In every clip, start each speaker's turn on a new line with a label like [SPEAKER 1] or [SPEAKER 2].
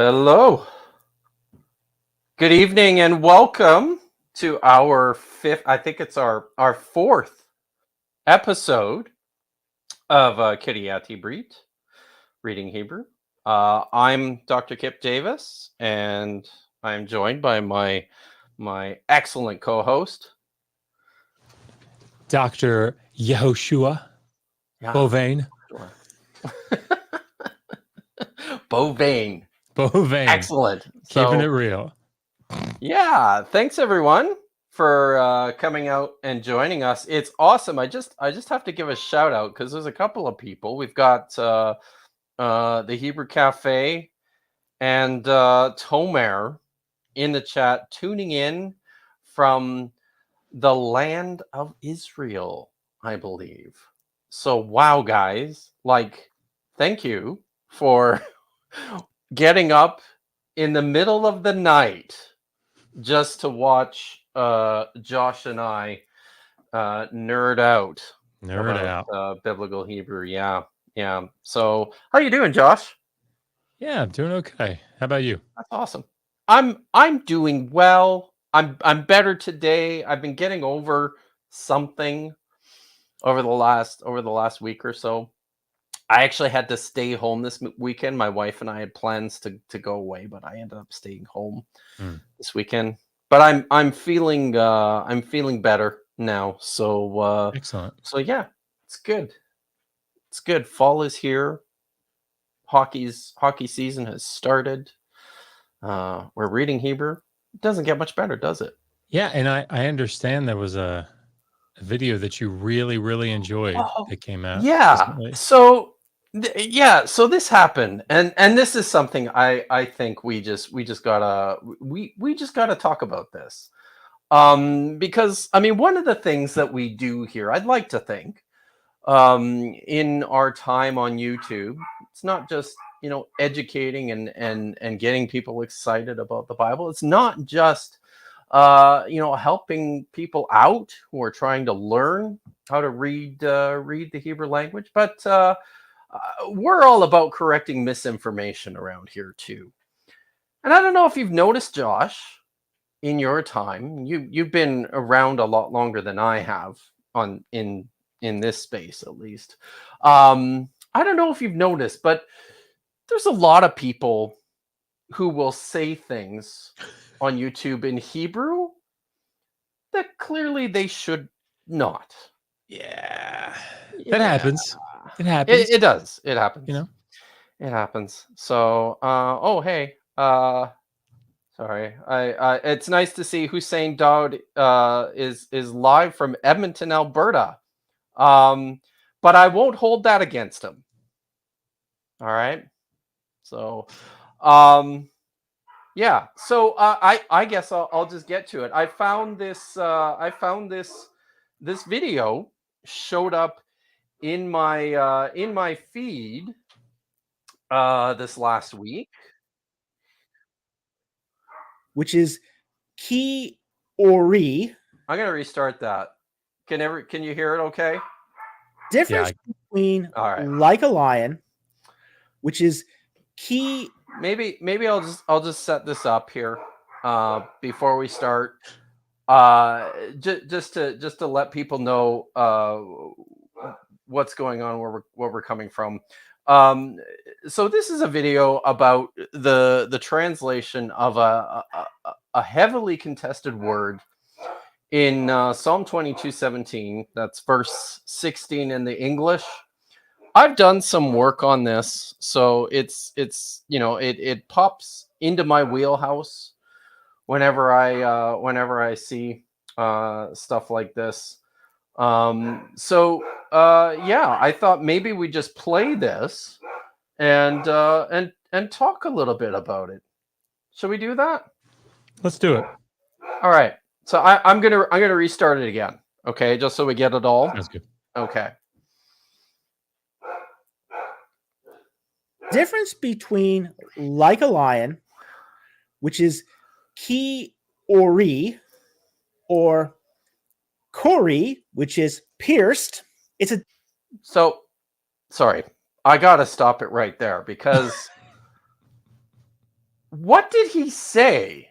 [SPEAKER 1] Hello. Good evening and welcome to our fifth, I think it's our fourth episode of Ibrit, Reading Hebrew. I'm Dr. Kipp Davis, and I'm joined by my excellent co-host,
[SPEAKER 2] Dr. Yehoshua Bowen.
[SPEAKER 1] Bowen. Excellent.
[SPEAKER 2] Keeping it real.
[SPEAKER 1] Yeah, thanks everyone for coming out and joining us. It's awesome. I just have to give a shout out because there's a couple of people. We've got the Hebrew Cafe and Tomer in the chat tuning in from the land of Israel, I believe. So wow, guys, thank you for getting up in the middle of the night just to watch Josh and I nerd out about biblical Hebrew. Yeah. So how you doing, Josh?
[SPEAKER 2] Yeah, I'm doing okay. How about you?
[SPEAKER 1] That's awesome. I'm doing well. I'm better today. I've been getting over something over the last week or so. I actually had to stay home this weekend. My wife and I had plans to go away, but I ended up staying home this weekend. But I'm feeling better now. So
[SPEAKER 2] excellent.
[SPEAKER 1] So yeah, it's good. It's good. Fall is here. Hockey season has started. We're reading Hebrew. It doesn't get much better, does it?
[SPEAKER 2] Yeah, and I understand there was a video that you really enjoyed that came out.
[SPEAKER 1] Yeah.
[SPEAKER 2] Recently.
[SPEAKER 1] So this happened, and this is something I think we just gotta talk about this, because I mean one of the things that we do here, I'd like to think, in our time on YouTube, it's not just educating and getting people excited about the Bible. It's not just helping people out who are trying to learn how to read the Hebrew language, but we're all about correcting misinformation around here too. And I don't know if you've noticed, Josh, in your time, you've been around a lot longer than I have in this space, at least. I don't know if you've noticed, but there's a lot of people who will say things on YouTube in Hebrew that clearly they should not.
[SPEAKER 2] Yeah. That happens. It happens.
[SPEAKER 1] It does. It happens.
[SPEAKER 2] It
[SPEAKER 1] happens. So, hey, sorry. It's nice to see Hussein Daud is live from Edmonton, Alberta. But I won't hold that against him. All right. So, yeah. So I guess I'll just get to it. I found this video showed up in my feed this last week,
[SPEAKER 3] which is Ki Ori.
[SPEAKER 1] I'm gonna restart that. Can you hear it? Okay.
[SPEAKER 3] Difference between like a lion, which is Ki.
[SPEAKER 1] Maybe I'll just set this up here before we start. Just to let people know what's going on, where we're coming from. So this is a video about the translation of a heavily contested word in Psalm 22:17. That's verse 16 in the English. I've done some work on this, so it's it pops into my wheelhouse whenever I see stuff like this. Yeah, I thought maybe we just play this and talk a little bit about it. Should we do that?
[SPEAKER 2] Let's do it.
[SPEAKER 1] All right. So I'm gonna restart it again. Okay, just so we get it all.
[SPEAKER 2] That's good.
[SPEAKER 1] Okay.
[SPEAKER 3] Difference between like a lion, which is Ki Ori, or Kori, which is pierced.
[SPEAKER 1] So sorry. I gotta stop it right there because what did he say?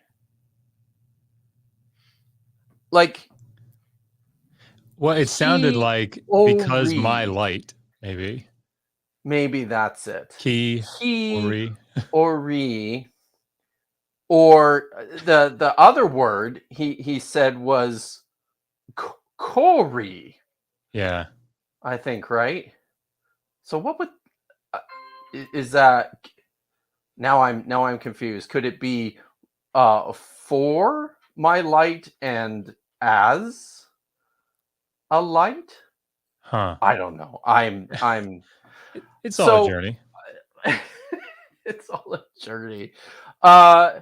[SPEAKER 1] Like,
[SPEAKER 2] Well, it sounded
[SPEAKER 1] Ki
[SPEAKER 2] like because my
[SPEAKER 1] ori.
[SPEAKER 2] light, maybe.
[SPEAKER 1] Maybe that's it.
[SPEAKER 2] Ki
[SPEAKER 1] Ki
[SPEAKER 2] ori.
[SPEAKER 1] ori. Or the other word he said was Kori,
[SPEAKER 2] Yeah.
[SPEAKER 1] I think, right? So what would uh, is that? Now I'm confused. Could it be for my light and as a light?
[SPEAKER 2] Huh.
[SPEAKER 1] I don't know. I'm
[SPEAKER 2] It's all a
[SPEAKER 1] so
[SPEAKER 2] journey.
[SPEAKER 1] it's all a journey. Uh,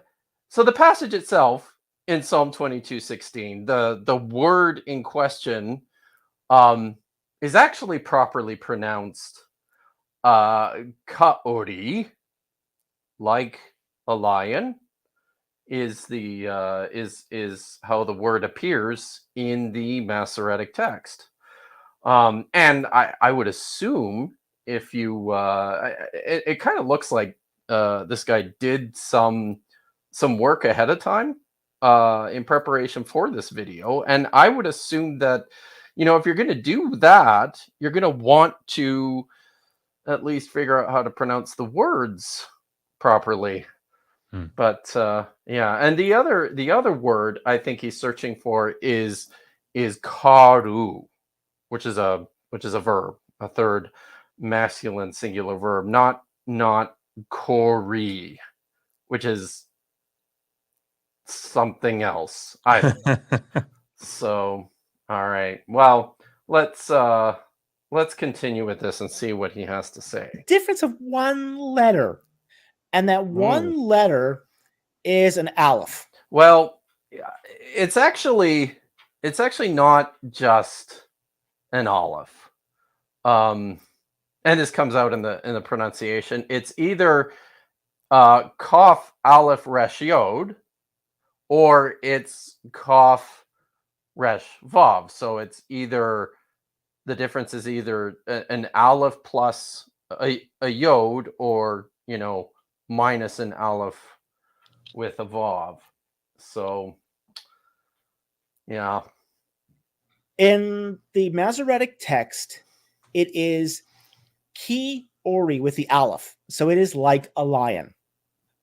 [SPEAKER 1] so the passage itself in Psalm 22:16, the word in question um, is actually properly pronounced kaori, like a lion, is the is how the word appears in the Masoretic text. And I would assume if you it kind of looks like this guy did some work ahead of time in preparation for this video, and I would assume that if you're going to do that, you're going to want to at least figure out how to pronounce the words properly.
[SPEAKER 2] Hmm.
[SPEAKER 1] But yeah, and the other word I think he's searching for is karu, which is a verb, a third masculine singular verb, not kori, which is something else. I don't know. So, all right. Well, let's continue with this and see what he has to say.
[SPEAKER 3] Difference of one letter, and that one
[SPEAKER 1] Mm.
[SPEAKER 3] letter is an aleph.
[SPEAKER 1] Well, yeah, it's actually not just an olive. And this comes out in the pronunciation. It's either Kaf Aleph Resh Yod, or it's Kaf Resh Vav. So it's either the difference is either an Aleph plus a Yod, or minus an Aleph with a Vav. So yeah.
[SPEAKER 3] In the Masoretic text, it is ki ori with the aleph, so it is like a lion.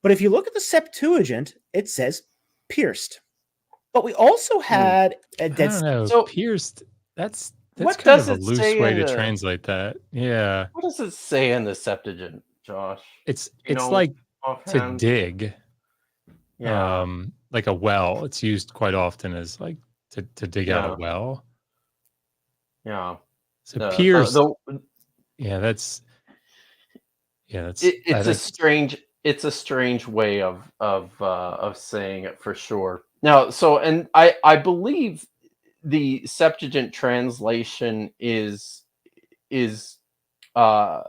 [SPEAKER 3] But if you look at the Septuagint, it says pierced. But we also had a
[SPEAKER 2] I
[SPEAKER 3] dead.
[SPEAKER 2] don't know.
[SPEAKER 1] So
[SPEAKER 2] Pierced. That's
[SPEAKER 1] what
[SPEAKER 2] kind of
[SPEAKER 1] does
[SPEAKER 2] a
[SPEAKER 1] it
[SPEAKER 2] loose
[SPEAKER 1] say
[SPEAKER 2] way
[SPEAKER 1] in
[SPEAKER 2] to
[SPEAKER 1] the
[SPEAKER 2] translate that. Yeah.
[SPEAKER 1] what does it say in the Septuagint, Josh?
[SPEAKER 2] It's like to
[SPEAKER 1] Offhand?
[SPEAKER 2] dig,
[SPEAKER 1] Yeah,
[SPEAKER 2] like a well. It's used quite often as like to dig out a
[SPEAKER 1] yeah,
[SPEAKER 2] well.
[SPEAKER 1] yeah.
[SPEAKER 2] So
[SPEAKER 1] The the
[SPEAKER 2] pierced,
[SPEAKER 1] the
[SPEAKER 2] yeah, that's
[SPEAKER 1] it,
[SPEAKER 2] I
[SPEAKER 1] it's a
[SPEAKER 2] think
[SPEAKER 1] strange way of saying it for sure. Now, so and I believe the Septuagint translation is uh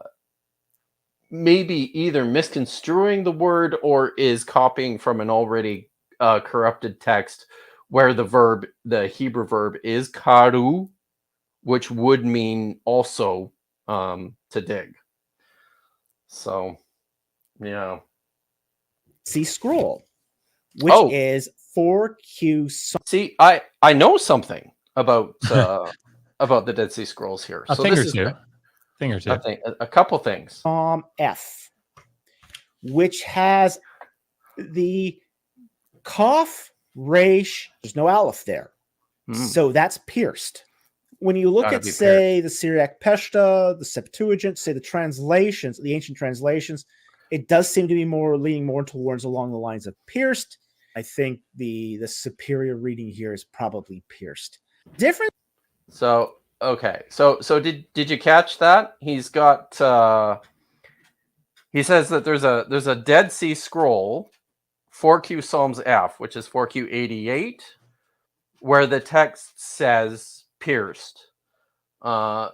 [SPEAKER 1] maybe either misconstruing the word or is copying from an already corrupted text where the Hebrew verb is karu, which would mean also to dig. So, yeah.
[SPEAKER 3] Sea Scroll, which
[SPEAKER 1] Oh,
[SPEAKER 3] is 4Q Psalm.
[SPEAKER 1] see, I know something about the Dead Sea Scrolls here.
[SPEAKER 2] a
[SPEAKER 1] So
[SPEAKER 2] thing
[SPEAKER 1] this
[SPEAKER 2] or
[SPEAKER 1] is
[SPEAKER 2] two,
[SPEAKER 1] good.
[SPEAKER 2] thing or two.
[SPEAKER 1] A couple things.
[SPEAKER 3] F, which has the Kaf Resh. There's no aleph there, so that's pierced. When you look
[SPEAKER 1] Gotta
[SPEAKER 3] at,
[SPEAKER 1] be
[SPEAKER 3] say, the Syriac Peshta, the Septuagint, say the translations, the ancient translations, it does seem to be leaning more towards along the lines of pierced. I think the superior reading here is probably pierced. Different.
[SPEAKER 1] So okay. So did you catch that? He says that there's a Dead Sea Scroll, 4Q Psalms F, which is 4Q 88, where the text says pierced. Do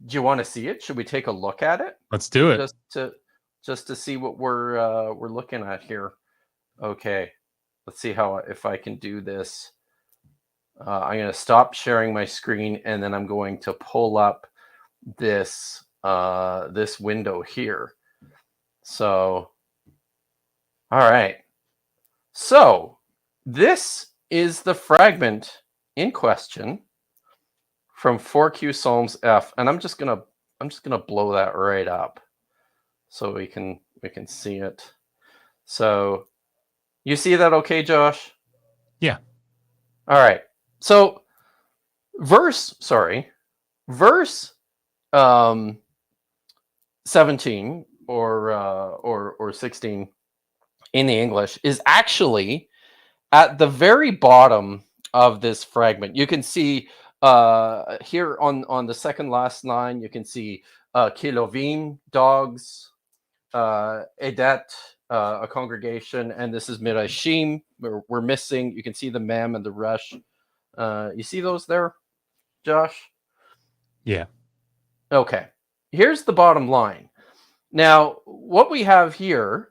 [SPEAKER 1] you want to see it? Should we take a look at it?
[SPEAKER 2] Let's do it.
[SPEAKER 1] Just to see what we're looking at here. Okay. Let's see if I can do this. I'm going to stop sharing my screen, and then I'm going to pull up this window here. So All right. So this is the fragment in question from 4Q Psalms F, and I'm just gonna blow that right up so we can see it. So you see that okay, Josh?
[SPEAKER 2] Yeah.
[SPEAKER 1] All right. So verse 17 or 16 in the English is actually at the very bottom of this fragment. You can see here on the second last line, you can see kilovim, dogs, edet, a congregation, and this is mirashim. We're missing. You can see the mem and the resh. You see those there, Josh?
[SPEAKER 2] Yeah.
[SPEAKER 1] Okay. Here's the bottom line. Now, what we have here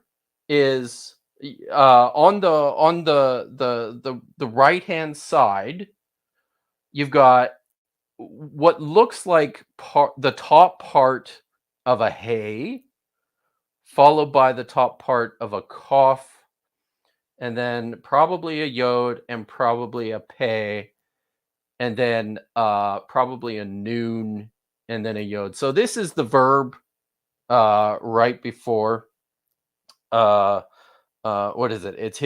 [SPEAKER 1] is on the right hand side, you've got what looks like the top part of a hay, followed by the top part of a kof, and then probably a yod and probably a pei, and then probably a noon and then a yod. So this is the verb right before what is it? It's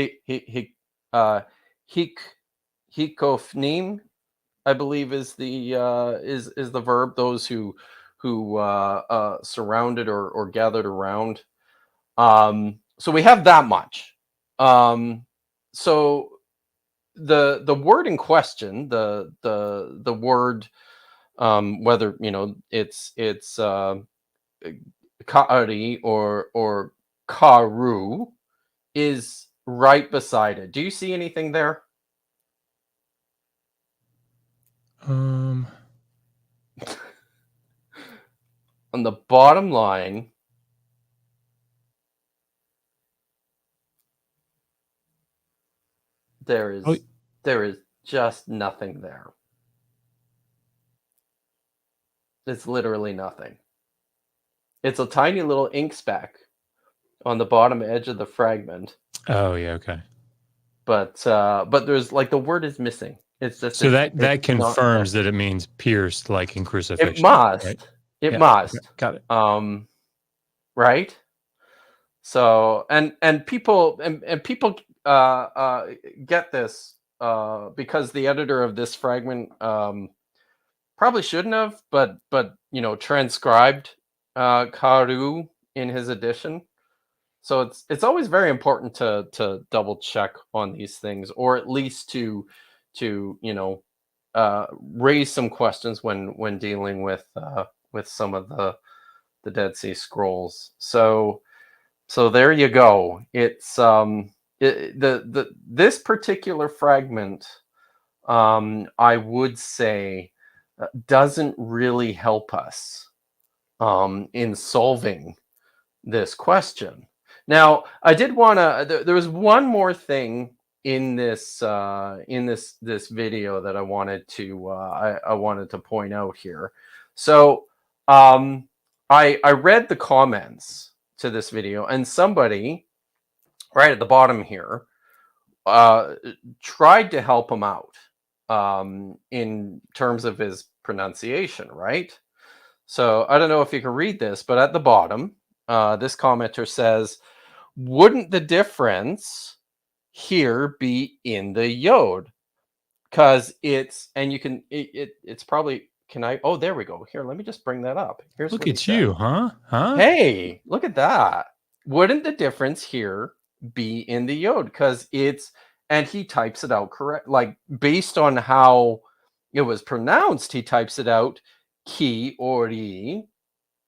[SPEAKER 1] hikofnim, I believe is the verb. Those who surrounded or gathered around. So we have that much. So the word in question, the word, whether it's ka'ari or karu, is right beside it. Do you see anything there?
[SPEAKER 2] Um.
[SPEAKER 1] On the bottom line, there is just nothing there. It's literally nothing. It's a tiny little ink speck on the bottom edge of the fragment.
[SPEAKER 2] Oh yeah. Okay.
[SPEAKER 1] But there's like the word is missing. It's just
[SPEAKER 2] So that
[SPEAKER 1] it's
[SPEAKER 2] confirms that it means pierced, like in
[SPEAKER 1] it
[SPEAKER 2] crucifixion.
[SPEAKER 1] must.
[SPEAKER 2] Right?
[SPEAKER 1] It
[SPEAKER 2] Yeah,
[SPEAKER 1] must.
[SPEAKER 2] okay, got it.
[SPEAKER 1] Right. So and people get this because the editor of this fragment probably shouldn't have, but transcribed Karu in his edition. So it's always very important to double check on these things, or at least to raise some questions when dealing with some of the Dead Sea Scrolls. So there you go. It's this particular fragment, I would say, doesn't really help us in solving this question. Now, I did want to. There was one more thing in this video that I wanted to I wanted to point out here. So, I read the comments to this video, and somebody right at the bottom here tried to help him out in terms of his pronunciation, right? So I don't know if you can read this, but at the bottom, this commenter says, "Wouldn't the difference here be in the yod? Because it's and you can it's probably can I? Oh, there we go. Here, let me just bring that up. Here's
[SPEAKER 2] Look
[SPEAKER 1] what he
[SPEAKER 2] at
[SPEAKER 1] said.
[SPEAKER 2] you, huh? Huh?
[SPEAKER 1] Hey, look at that. Wouldn't the difference here be in the yod? Because it's and he types it out correct, like based on how it was pronounced. He types it out ki ori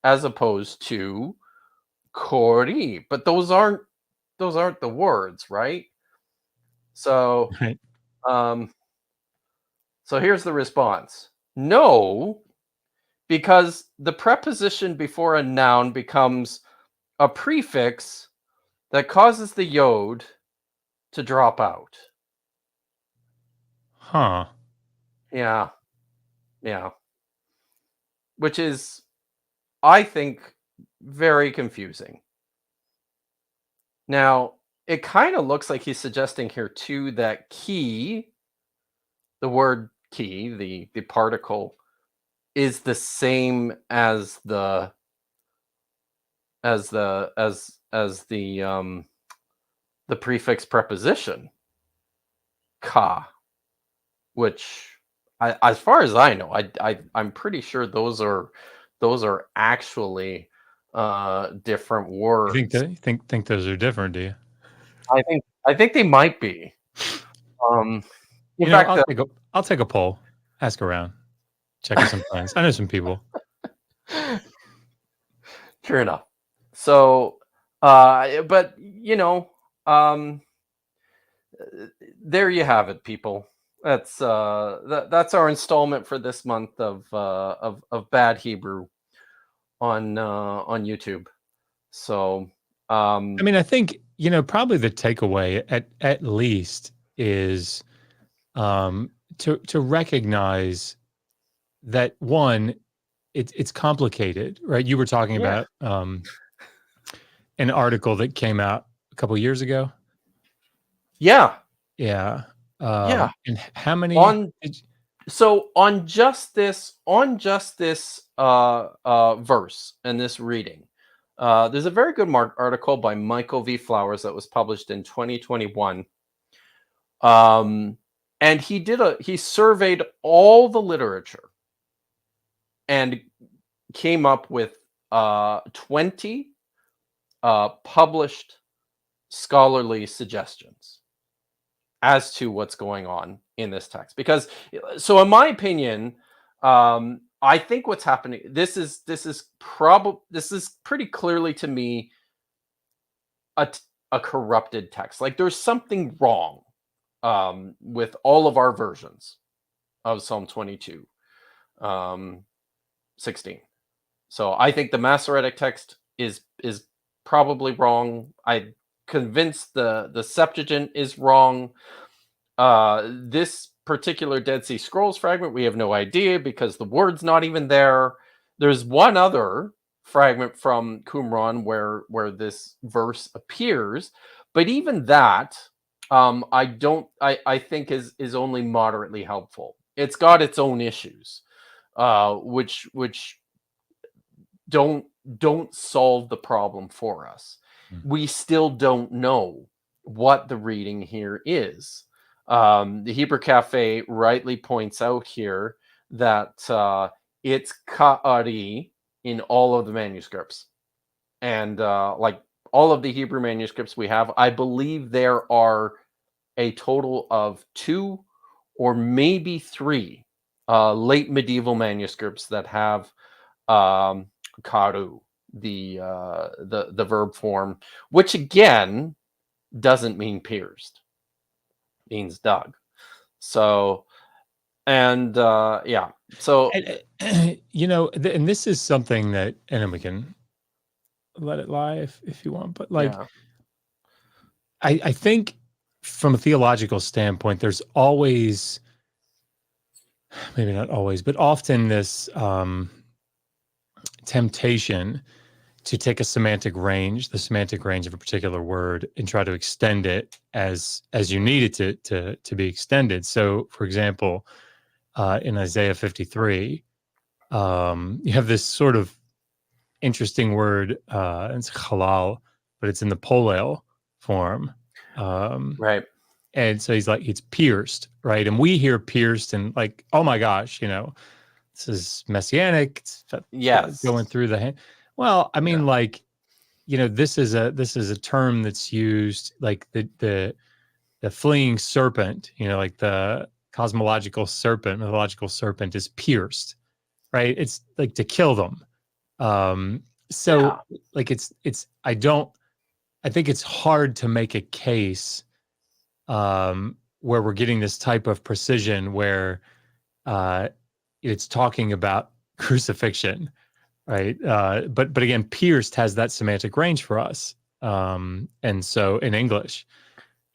[SPEAKER 1] as opposed to kori, but those aren't the words, right? So
[SPEAKER 2] Right.
[SPEAKER 1] so here's the response. No, because the preposition before a noun becomes a prefix that causes the yod to drop out.
[SPEAKER 2] Huh.
[SPEAKER 1] Yeah. Yeah. Which is, I think, very confusing. Now, it kind of looks like he's suggesting here too that key, the word key, the particle, is the same as the the prefix preposition ka, which as far as I know, I'm pretty sure those are actually different words.
[SPEAKER 2] You think those are different, do you?
[SPEAKER 1] I think they might be. In
[SPEAKER 2] You know,
[SPEAKER 1] fact,
[SPEAKER 2] I'll take a poll, ask around, check with some friends. I know some people.
[SPEAKER 1] sure enough. So, but there you have it, people. That's that's our installment for this month of bad Hebrew on YouTube. So,
[SPEAKER 2] I mean, I think, probably the takeaway at least is to recognize that, one, it's complicated, right? You were talking
[SPEAKER 1] yeah,
[SPEAKER 2] about an article that came out a couple years ago.
[SPEAKER 1] yeah,
[SPEAKER 2] Yeah.
[SPEAKER 1] yeah.
[SPEAKER 2] And how many
[SPEAKER 1] On So on just this verse and this reading, there's a very good article by Michael V. Flowers that was published in 2021. And he surveyed all the literature and came up with 20 published scholarly suggestions as to what's going on in this text. Because, so in my opinion, I think what's happening, this is pretty clearly to me a corrupted text. Like there's something wrong with all of our versions of Psalm 22, 16. So I think the Masoretic text is probably wrong. I convinced the Septuagint is wrong. This particular Dead Sea Scrolls fragment, we have no idea because the word's not even there. There's one other fragment from Qumran where this verse appears, but even that, I think is only moderately helpful. It's got its own issues, which don't solve the problem for us. We still don't know what the reading here is. The Hebrew Cafe rightly points out here that it's ka'ari in all of the manuscripts, and like all of the Hebrew manuscripts we have, I believe there are a total of 2 or maybe 3 late medieval manuscripts that have karu, the verb form, which again doesn't mean pierced, means dug. So, and yeah, so
[SPEAKER 2] And, and this is something that, and then we can let it lie if you want, but like,
[SPEAKER 1] yeah,
[SPEAKER 2] I think from a theological standpoint, there's always, maybe not always, but often this temptation to take a semantic range, the semantic range of a particular word, and try to extend it as you need it to be extended. So, for example, in Isaiah 53, you have this sort of interesting word. It's halal, but it's in the polel form.
[SPEAKER 1] right,
[SPEAKER 2] And so he's like, it's pierced, right? And we hear pierced and like, oh my gosh, this is messianic. It's
[SPEAKER 1] yes,
[SPEAKER 2] going through the hand. Well, I mean,
[SPEAKER 1] yeah,
[SPEAKER 2] like, this is a term that's used, like the fleeing serpent, like the cosmological serpent, mythological serpent is pierced, right? It's like to kill them. So
[SPEAKER 1] yeah,
[SPEAKER 2] like I think it's hard to make a case where we're getting this type of precision where it's talking about crucifixion, right? But again, pierced has that semantic range for us, and so in English,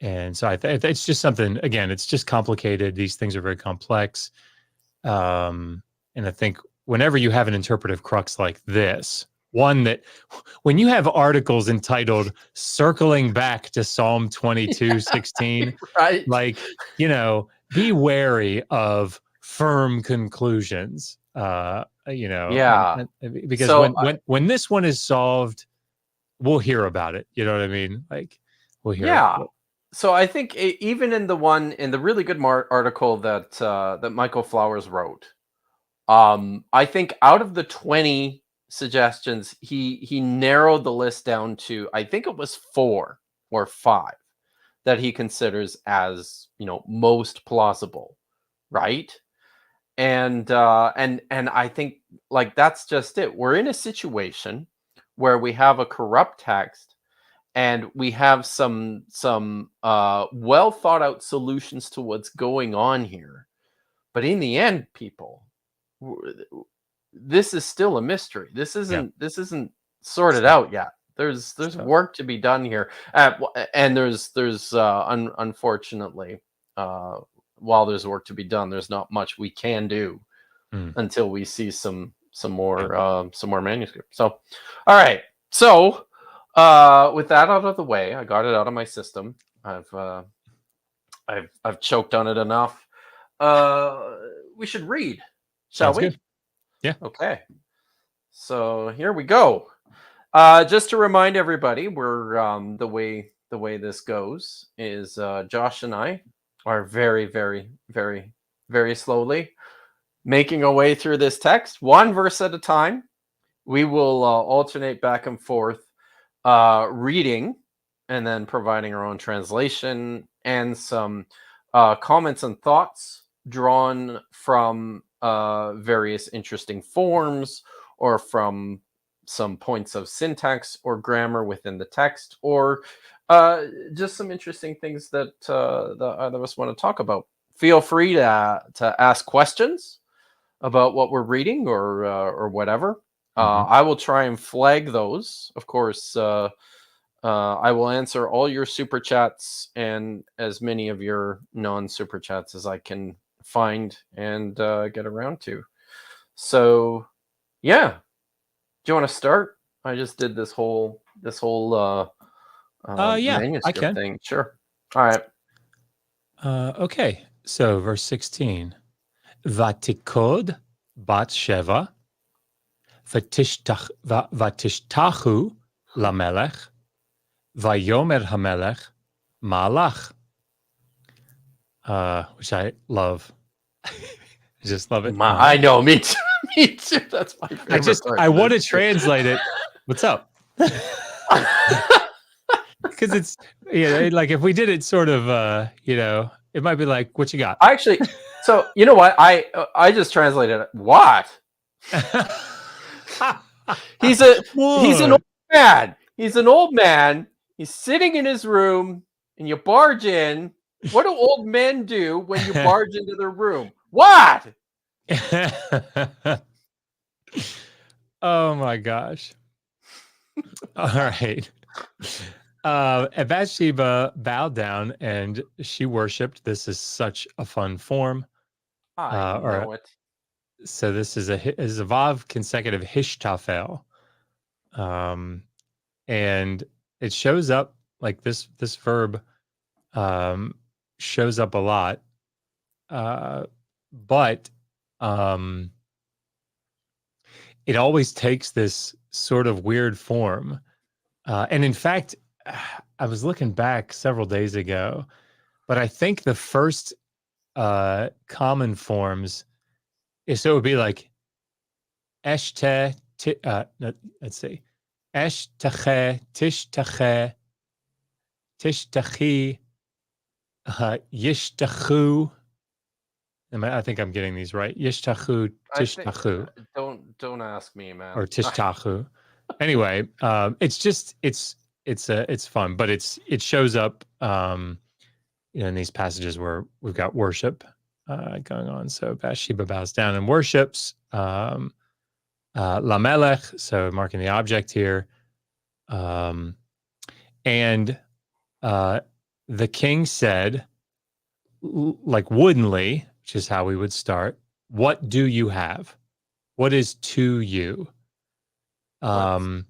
[SPEAKER 2] and so it's just something. Again, it's just complicated. These things are very complex, and I think whenever you have an interpretive crux like this, one that when you have articles entitled "Circling Back to Psalm 22:16,"
[SPEAKER 1] Right.
[SPEAKER 2] like, be wary of firm conclusions.
[SPEAKER 1] Yeah.
[SPEAKER 2] Because
[SPEAKER 1] So
[SPEAKER 2] when this one is solved, we'll hear about it. You know what I mean? Like, we'll hear
[SPEAKER 1] yeah.
[SPEAKER 2] about it.
[SPEAKER 1] So I think even in the really good article that Michael Flowers wrote, I think out of the 20 suggestions, he narrowed the list down to, I think it was 4 or 5 that he considers as, most plausible, right? And I think, like, that's just it. We're in a situation where we have a corrupt text, and we have some well thought out solutions to what's going on here. But in the end, people, this is still a mystery. This isn't sorted out yet. There's work to be done here, and there's unfortunately, while there's work to be done, there's not much we can do until we see some more manuscript. So, all right. So, with that out of the way, I got it out of my system. I've choked on it enough. We should read, shall
[SPEAKER 2] Sounds
[SPEAKER 1] we?
[SPEAKER 2] good. Yeah.
[SPEAKER 1] Okay. So here we go. Just to remind everybody, we're the way this goes is Josh and I are very, very, very, very slowly making our way through this text, one verse at a time. We will alternate back and forth reading and then providing our own translation and some comments and thoughts drawn from various interesting forms or from some points of syntax or grammar within the text, or just some interesting things that the either of us want to talk about. Feel free to ask questions about what we're reading or whatever. I will try and flag those. Of course, I will answer all your super chats and as many of your non-super chats as I can find and get around to. So, yeah. Do you want to start? I just did this whole manuscript
[SPEAKER 2] I can.
[SPEAKER 1] thing. Sure. All right.
[SPEAKER 2] Okay. So verse 16. Vatikod bat sheva vatishtachu lamelech vayomer hamelech malach. Which I love. I just love it.
[SPEAKER 1] I know, me too. Me too. That's my favorite part.
[SPEAKER 2] I want to translate it. What's up? Because it's like if we did it sort of it might be like, what you got?
[SPEAKER 1] Actually, so you know what? I just translated it. What? He's an old man. He's an old man. He's sitting in his room, and you barge in. What do old men do when you barge into their room? What?
[SPEAKER 2] Oh my gosh. All right. And Bathsheba bowed down and she worshipped. This is such a fun form.
[SPEAKER 1] I know it.
[SPEAKER 2] So this is a Vav consecutive Hishtafel. And it shows up like this verb shows up a lot. But it always takes this sort of weird form. And in fact, I was looking back several days ago, but I think the first common forms is, so it would be like eshte, let's see, eshtache, tishtache, tishtachi, yishtachu. I think I'm getting these right. Yishtachu, tishtachu.
[SPEAKER 1] Don't ask me, man.
[SPEAKER 2] Or tishtachu. Anyway, it's just it's fun, but it shows up in these passages where we've got worship going on. So Bathsheba bows down and worships. Lamelech, so marking the object here. And the king said, like woodenly, which is how we would start, what do you have? What is to you? And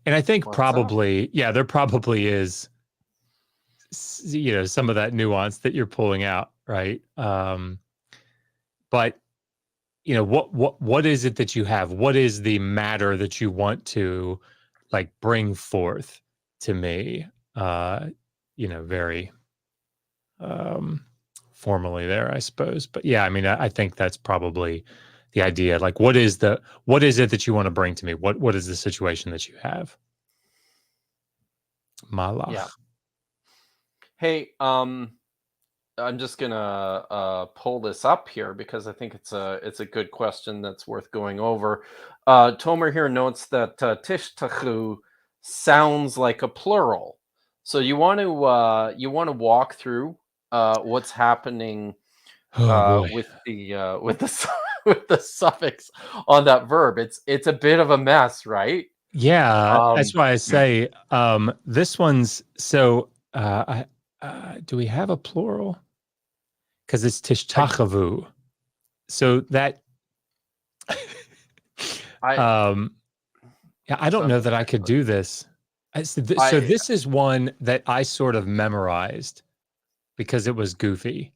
[SPEAKER 2] I think probably, there probably is, some of that nuance that you're pulling out, right? But what is it that you have? What is the matter that you want to like bring forth to me? Very formally there, I suppose. But yeah, I mean, I think that's probably the idea. Like, what is it that you want to bring to me? What is the situation that you have? Malach.
[SPEAKER 1] Yeah. Hey, I'm just gonna pull this up here because I think it's a good question that's worth going over. Tomer here notes that tishtachu sounds like a plural. So you want to walk through what's happening
[SPEAKER 2] Oh boy.
[SPEAKER 1] with with the suffix on that verb. It's a bit of a mess, right?
[SPEAKER 2] Yeah, that's
[SPEAKER 1] Um,
[SPEAKER 2] why I say this one's so. Do we have a plural? Because it's
[SPEAKER 1] I
[SPEAKER 2] tishtachavu. So that.
[SPEAKER 1] I
[SPEAKER 2] Yeah, I don't
[SPEAKER 1] so
[SPEAKER 2] know that I could do this. So
[SPEAKER 1] I
[SPEAKER 2] this is one that I sort of memorized because it was goofy.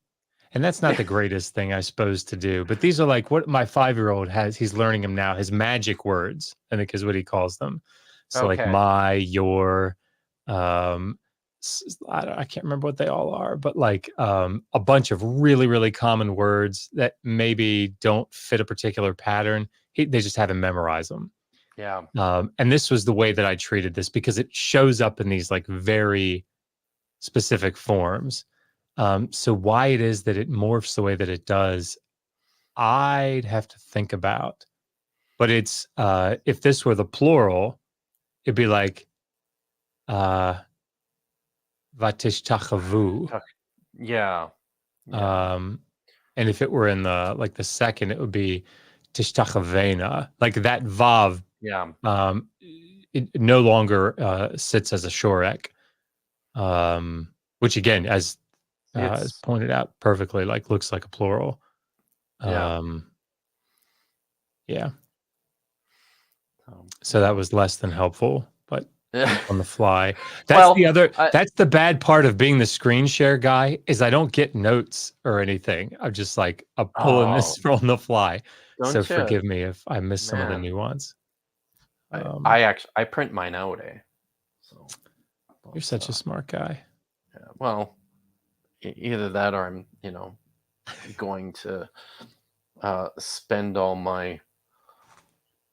[SPEAKER 2] And that's not the greatest thing, I suppose, to do. But these are like what my 5-year-old has. He's learning them now. His magic words, I think, is what he calls them. So like
[SPEAKER 1] okay.
[SPEAKER 2] my, your, um, I can't remember what they all are, but like a bunch of really, really common words that maybe don't fit a particular pattern. They just have him memorize them.
[SPEAKER 1] Yeah.
[SPEAKER 2] And this was the way that I treated this because it shows up in these like very specific forms. So why it is that it morphs the way that it does, I'd have to think about. But it's if this were the plural, it'd be like vatishtachavu.
[SPEAKER 1] Yeah. Yeah.
[SPEAKER 2] And if it were in the second, it would be tishtachavena. Like that vav,
[SPEAKER 1] Yeah.
[SPEAKER 2] it no longer sits as a shorek. Which again, as is
[SPEAKER 1] It's
[SPEAKER 2] pointed out perfectly, like looks like a plural.
[SPEAKER 1] yeah.
[SPEAKER 2] Yeah. So that was less than helpful, but on the fly. That's
[SPEAKER 1] Well,
[SPEAKER 2] the other. That's the bad part of being the screen share guy is I don't get notes or anything. I'm just like I'm pulling this on the fly. So
[SPEAKER 1] don't you?
[SPEAKER 2] forgive me if I miss some of the
[SPEAKER 1] Man,
[SPEAKER 2] nuance.
[SPEAKER 1] I print mine out, so
[SPEAKER 2] You're such a smart guy.
[SPEAKER 1] yeah, well, either that or I'm, going to spend all my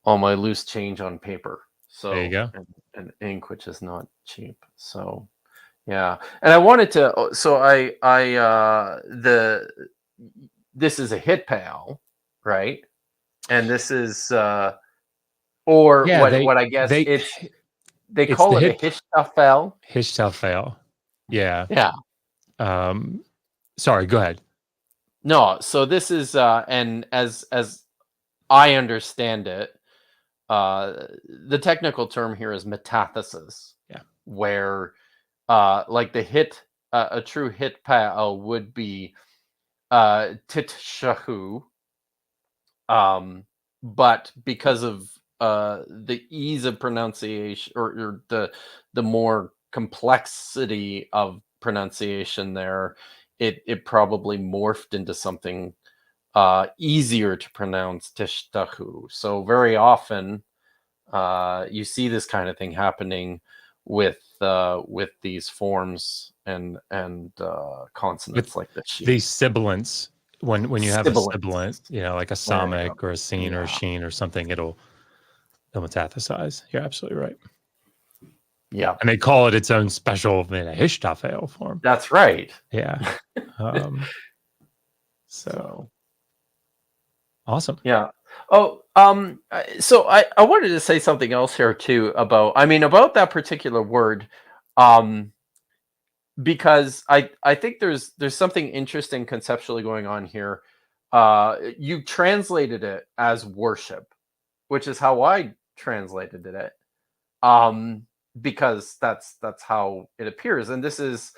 [SPEAKER 1] loose change on paper. So
[SPEAKER 2] There you go.
[SPEAKER 1] and ink, which is not cheap. So yeah, and I wanted to. So this is a hit pal, right? And this is or
[SPEAKER 2] Yeah,
[SPEAKER 1] what I guess they
[SPEAKER 2] it's
[SPEAKER 1] call
[SPEAKER 2] the
[SPEAKER 1] it a
[SPEAKER 2] hit
[SPEAKER 1] hishtafel.
[SPEAKER 2] Hishtafel. Yeah.
[SPEAKER 1] Yeah.
[SPEAKER 2] Sorry, go ahead.
[SPEAKER 1] No, so this is and as I understand it, the technical term here is metathesis.
[SPEAKER 2] Yeah.
[SPEAKER 1] Where like the hit a true hit pa'al would be titshahu, but because of the ease of pronunciation or the more complexity of pronunciation there, it probably morphed into something easier to pronounce tishtahu. So very often you see this kind of thing happening with these forms and consonants like the she.
[SPEAKER 2] These sibilants, when you have a sibilant,
[SPEAKER 1] Sibilants.
[SPEAKER 2] like a
[SPEAKER 1] There you go.
[SPEAKER 2] samic or a scene or a sheen or something, it'll metathesize. You're absolutely right.
[SPEAKER 1] Yeah.
[SPEAKER 2] And they call it its own special Hishtafel form.
[SPEAKER 1] That's right.
[SPEAKER 2] Yeah. So awesome.
[SPEAKER 1] Yeah. Oh, so I wanted to say something else here too about that particular word, because I think there's something interesting conceptually going on here. You translated it as worship, which is how I translated it. Because that's how it appears, and this is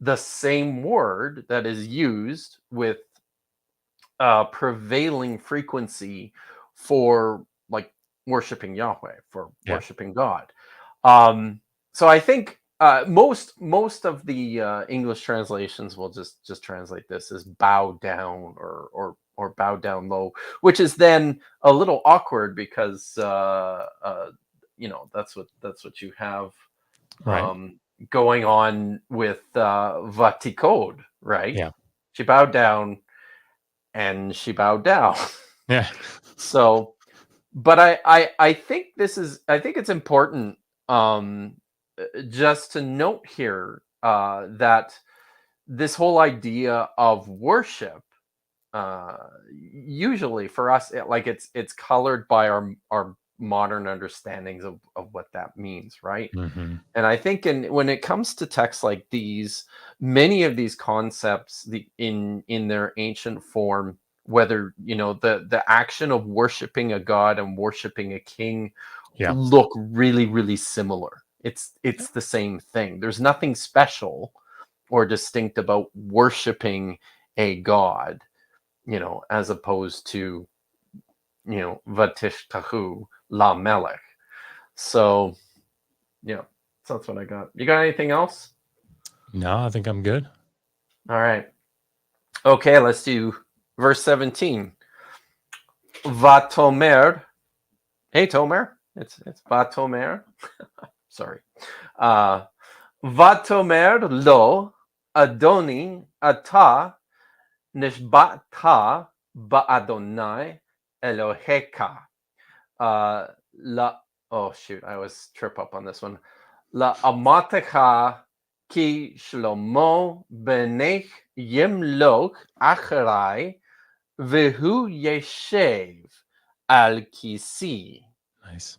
[SPEAKER 1] the same word that is used with prevailing frequency for like worshiping Yahweh, for
[SPEAKER 2] Yeah.
[SPEAKER 1] worshiping God. So I think most of the English translations will just translate this as bow down or bow down low, which is then a little awkward because that's what you have
[SPEAKER 2] Right.
[SPEAKER 1] going on with Vatikod, right?
[SPEAKER 2] Yeah.
[SPEAKER 1] She bowed down and she bowed down.
[SPEAKER 2] Yeah.
[SPEAKER 1] So, but I think I think it's important just to note here that this whole idea of worship usually for us it's colored by our modern understandings of what that means, right?
[SPEAKER 2] Hmm.
[SPEAKER 1] And I think when it comes to texts like these, many of these concepts in their ancient form, whether the action of worshiping a god and worshiping a king,
[SPEAKER 2] Yeah.
[SPEAKER 1] look really, really similar. It's the same thing. There's nothing special or distinct about worshiping a god, as opposed to, Vatishtahu La Melech. So, yeah, so that's what I got. You got anything else?
[SPEAKER 2] No, I think I'm good.
[SPEAKER 1] All right. Okay, let's do verse 17. Vatomer. Hey, Tomer. It's Vatomer. Sorry. Vatomer lo Adoni ata nishbata ba'adonai Eloheka. La oh shoot, I always trip up on this one. La amatecha ki shlomo benech yimlok acharai vehu yeshev al kisi.
[SPEAKER 2] Nice.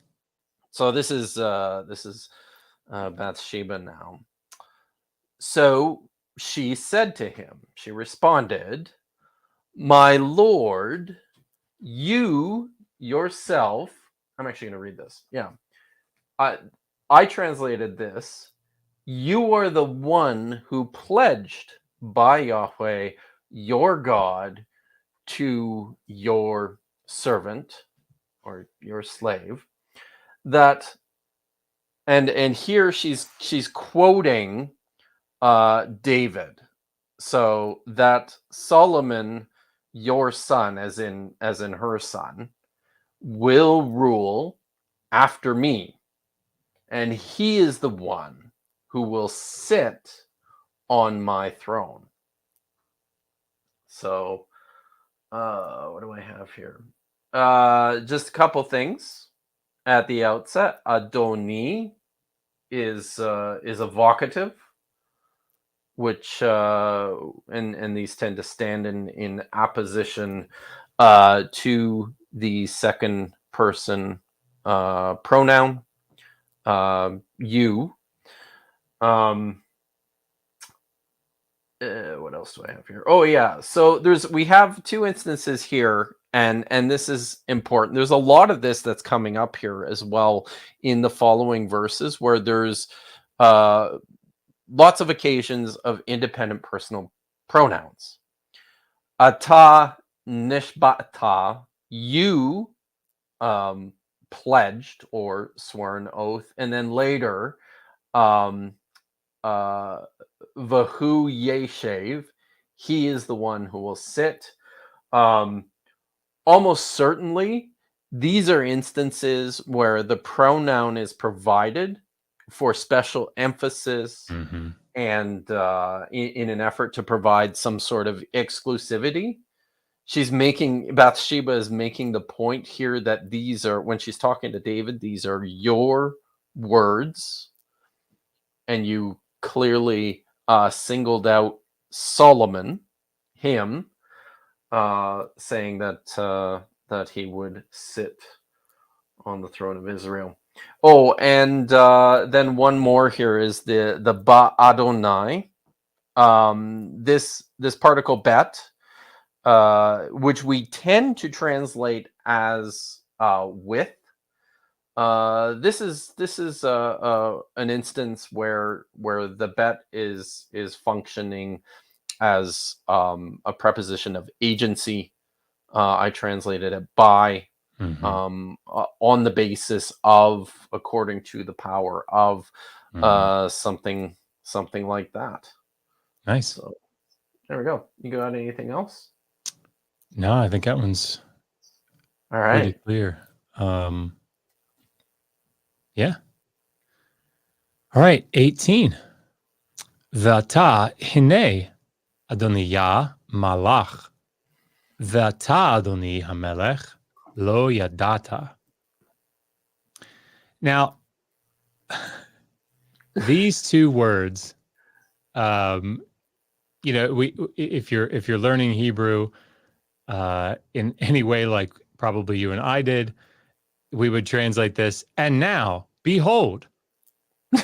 [SPEAKER 1] So this is Bathsheba now. So she said to him, she responded, "My Lord, you yourself." I'm actually going to read this. Yeah. I translated this. You are the one who pledged by Yahweh, your God, to your servant or your slave, that and here she's quoting David. So that Solomon, your son, as in her son, will rule after me, and he is the one who will sit on my throne. So, what do I have here? Just a couple things at the outset. Adoni is evocative, which and these tend to stand in opposition to the second person pronoun you. What else do I have here? Oh yeah, so we have two instances here, and this is important. There's a lot of this that's coming up here as well in the following verses, where there's lots of occasions of independent personal pronouns. Ata nishbata, you pledged or sworn oath, and then later Vahu Yeshev, he is the one who will sit. Almost certainly, these are instances where the pronoun is provided for special emphasis
[SPEAKER 2] Hmm.
[SPEAKER 1] and in an effort to provide some sort of exclusivity. Bathsheba is making the point here that these are, when she's talking to David, these are your words, and you clearly singled out Solomon, him, saying that he would sit on the throne of Israel. Oh, and then one more here is the Ba Adonai. This particle bet, which we tend to translate as with. This is an instance where the bet is functioning as a preposition of agency. I translated it by,
[SPEAKER 2] Mhm.
[SPEAKER 1] On the basis of according to the power of
[SPEAKER 2] Mhm.
[SPEAKER 1] something like that.
[SPEAKER 2] Nice.
[SPEAKER 1] So there we go. You got anything else?
[SPEAKER 2] No, I think that one's
[SPEAKER 1] All
[SPEAKER 2] pretty
[SPEAKER 1] right.
[SPEAKER 2] clear. Yeah. All right. 18. V'ata hine Adoni ya malach. V'ata Adoni hamelech lo yadata. Now, these two words, if you're learning Hebrew in any way, like probably you and I did, we would translate this. And now, behold,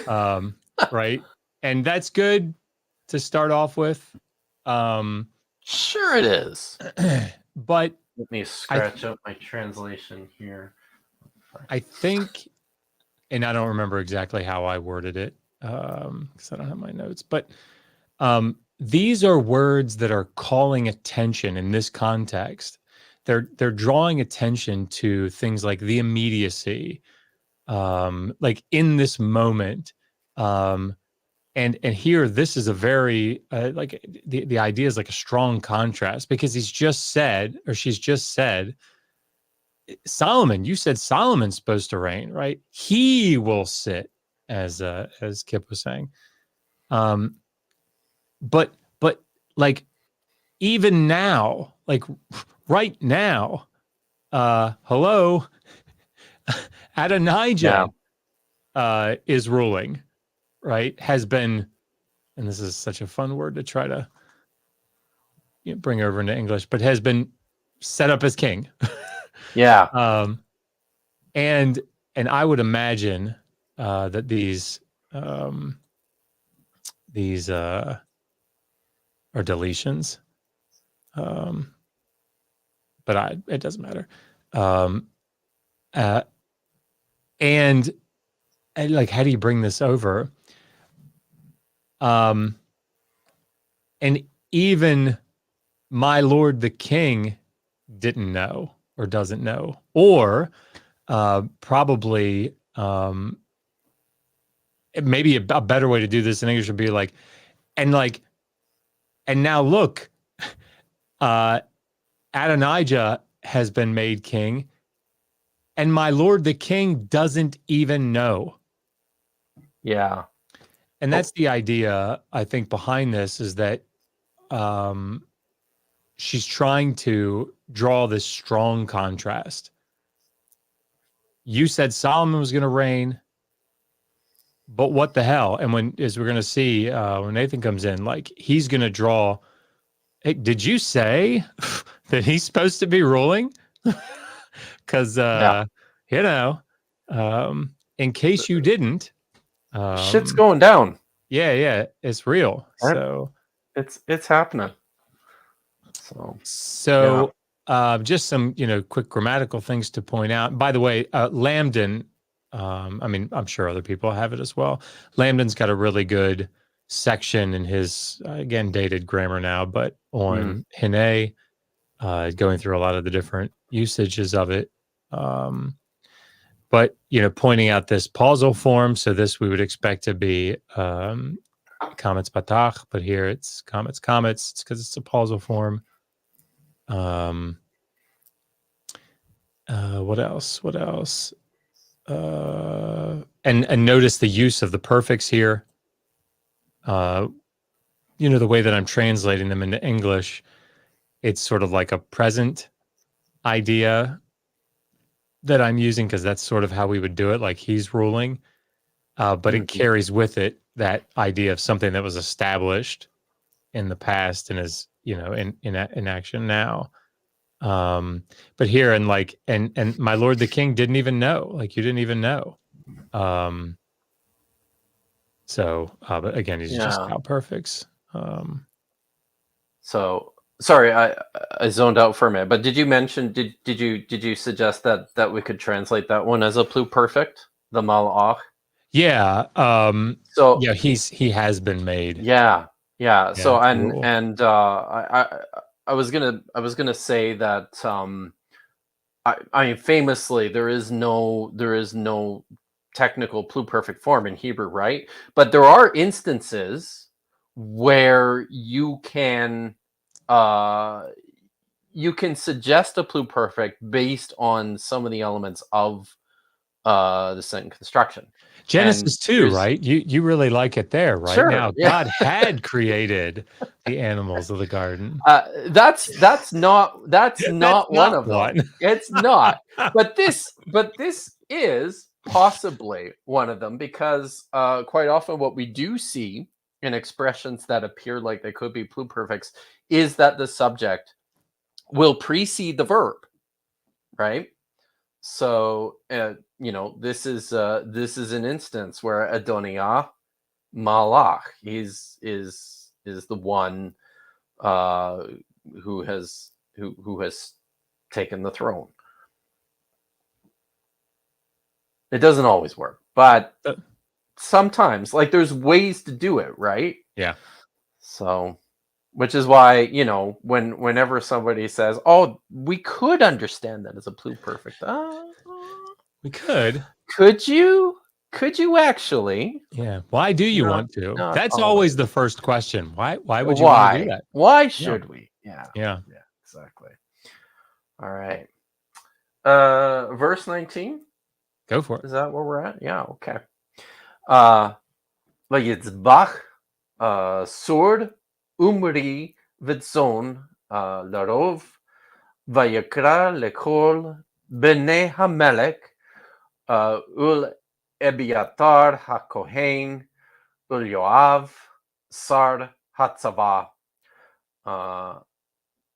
[SPEAKER 2] right? And that's good to start off with.
[SPEAKER 1] Sure it is.
[SPEAKER 2] But
[SPEAKER 1] Let me scratch up my translation here.
[SPEAKER 2] I think, and I don't remember exactly how I worded it because I don't have my notes, but these are words that are calling attention in this context. They're drawing attention to things like the immediacy, like in this moment. And here, this is a very like the idea is like a strong contrast because he's just said, or she's just said, Solomon, you said Solomon's supposed to reign, right? He will sit, as Kipp was saying. But like even now, like right now, hello, Adonijah is ruling, right? Has been, and this is such a fun word to try to bring over into English, but has been set up as king.
[SPEAKER 1] Yeah.
[SPEAKER 2] And I would imagine that these are deletions, but it doesn't matter. And like, how do you bring this over? And even my lord the king didn't know or doesn't know, or probably maybe a better way to do this in English would be like, and now look, Adonijah has been made king, and my lord the king doesn't even know.
[SPEAKER 1] Yeah.
[SPEAKER 2] And that's the idea, I think, behind this, is that she's trying to draw this strong contrast. You said Solomon was going to reign, but what the hell? And as we're going to see when Nathan comes in, like, he's going to draw, hey, did you say that he's supposed to be ruling? Because, in case you didn't,
[SPEAKER 1] Shit's going down.
[SPEAKER 2] Yeah, it's real.
[SPEAKER 1] Right?
[SPEAKER 2] So
[SPEAKER 1] it's happening.
[SPEAKER 2] So just some, quick grammatical things to point out. By the way, Lambden, I mean, I'm sure other people have it as well. Lambden's got a really good section in his, again, dated grammar now, but on Hine, going through a lot of the different usages of it. But, pointing out this pausal form. So this we would expect to be comets patach, but here it's comets. It's because it's a pausal form. What else? And notice the use of the perfects here. The way that I'm translating them into English, it's sort of like a present idea that I'm using because that's sort of how we would do it, like he's ruling. But it carries with it that idea of something that was established in the past and is, in action now. But here, and my lord the king didn't even know, like, you didn't even know. But again, he's just out perfects.
[SPEAKER 1] So sorry, I zoned out for a minute, but did you mention, did you suggest that we could translate that one as a pluperfect, the malach?
[SPEAKER 2] Yeah.
[SPEAKER 1] So
[SPEAKER 2] yeah, he has been made.
[SPEAKER 1] Yeah. So
[SPEAKER 2] cool.
[SPEAKER 1] I was gonna say that I mean, famously, there is no technical pluperfect form in Hebrew, right? But there are instances where you can suggest a pluperfect based on some of the elements of the sentence construction. And
[SPEAKER 2] Genesis 2,
[SPEAKER 1] there's
[SPEAKER 2] right? You really like it there, right?
[SPEAKER 1] sure,
[SPEAKER 2] Now
[SPEAKER 1] yeah.
[SPEAKER 2] God had created the animals of the garden.
[SPEAKER 1] That's not
[SPEAKER 2] That's
[SPEAKER 1] one
[SPEAKER 2] not
[SPEAKER 1] of them.
[SPEAKER 2] one.
[SPEAKER 1] It's not. But this is possibly one of them because quite often what we do see in expressions that appear like they could be pluperfects is that the subject will precede the verb, right? So this is an instance where Adoniah Malach is the one uh, who has taken the throne. It doesn't always work, but sometimes, like, there's ways to do it, right?
[SPEAKER 2] Yeah.
[SPEAKER 1] So, which is why whenever somebody says, "Oh, we could understand that as a pluperfect,"
[SPEAKER 2] We could.
[SPEAKER 1] could you? Could you actually?
[SPEAKER 2] Yeah. Why do you want to?
[SPEAKER 1] Not
[SPEAKER 2] That's
[SPEAKER 1] always.
[SPEAKER 2] always the first question. Why would you want to do
[SPEAKER 1] Why?
[SPEAKER 2] that?
[SPEAKER 1] Why
[SPEAKER 2] Yeah.
[SPEAKER 1] should we? Yeah.
[SPEAKER 2] Yeah.
[SPEAKER 1] Yeah. Exactly. All right. Verse 19.
[SPEAKER 2] Go for it.
[SPEAKER 1] Is that where we're at? Yeah. Okay. Vayitzbach sword umri vitzon larov vayakra lekol bnei hamelech ul Ebiatar hakohen ul Yoav sar hatzava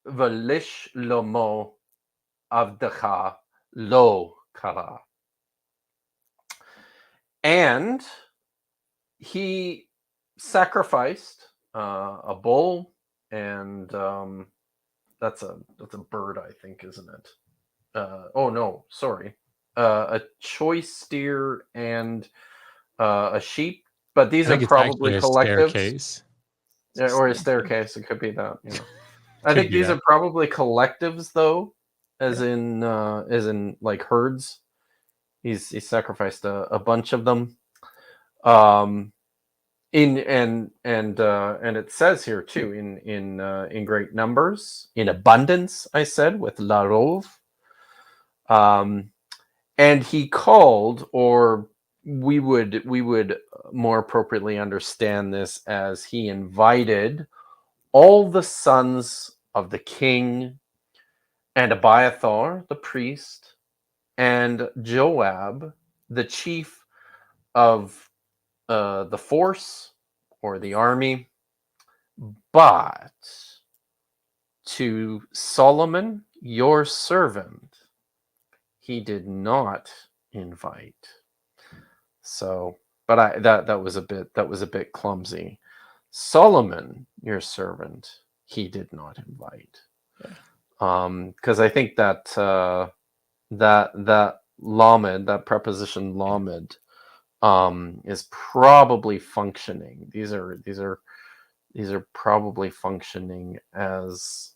[SPEAKER 1] velish lomo avdecha lo kara. And he sacrificed a bull, and that's a bird, I think, isn't it? Oh no, sorry, a choice steer and a sheep, but
[SPEAKER 2] I
[SPEAKER 1] these are
[SPEAKER 2] think it's
[SPEAKER 1] probably
[SPEAKER 2] actually a
[SPEAKER 1] collectives.
[SPEAKER 2] staircase.
[SPEAKER 1] Yeah, or a staircase. It could be that. I
[SPEAKER 2] Could
[SPEAKER 1] think
[SPEAKER 2] be
[SPEAKER 1] these
[SPEAKER 2] that.
[SPEAKER 1] are probably collectives, though, as in like herds. He sacrificed a bunch of them. And it says here too in great numbers, in abundance. I said with larov. And he called, or we would more appropriately understand this as he invited all the sons of the king and Abiathar the priest and Joab the chief of the force or the army, but to Solomon your servant he did not invite. So, but that was a bit clumsy. Solomon your servant he did not invite. Because I think that that lamed, that preposition lamed, is probably functioning. These are probably functioning as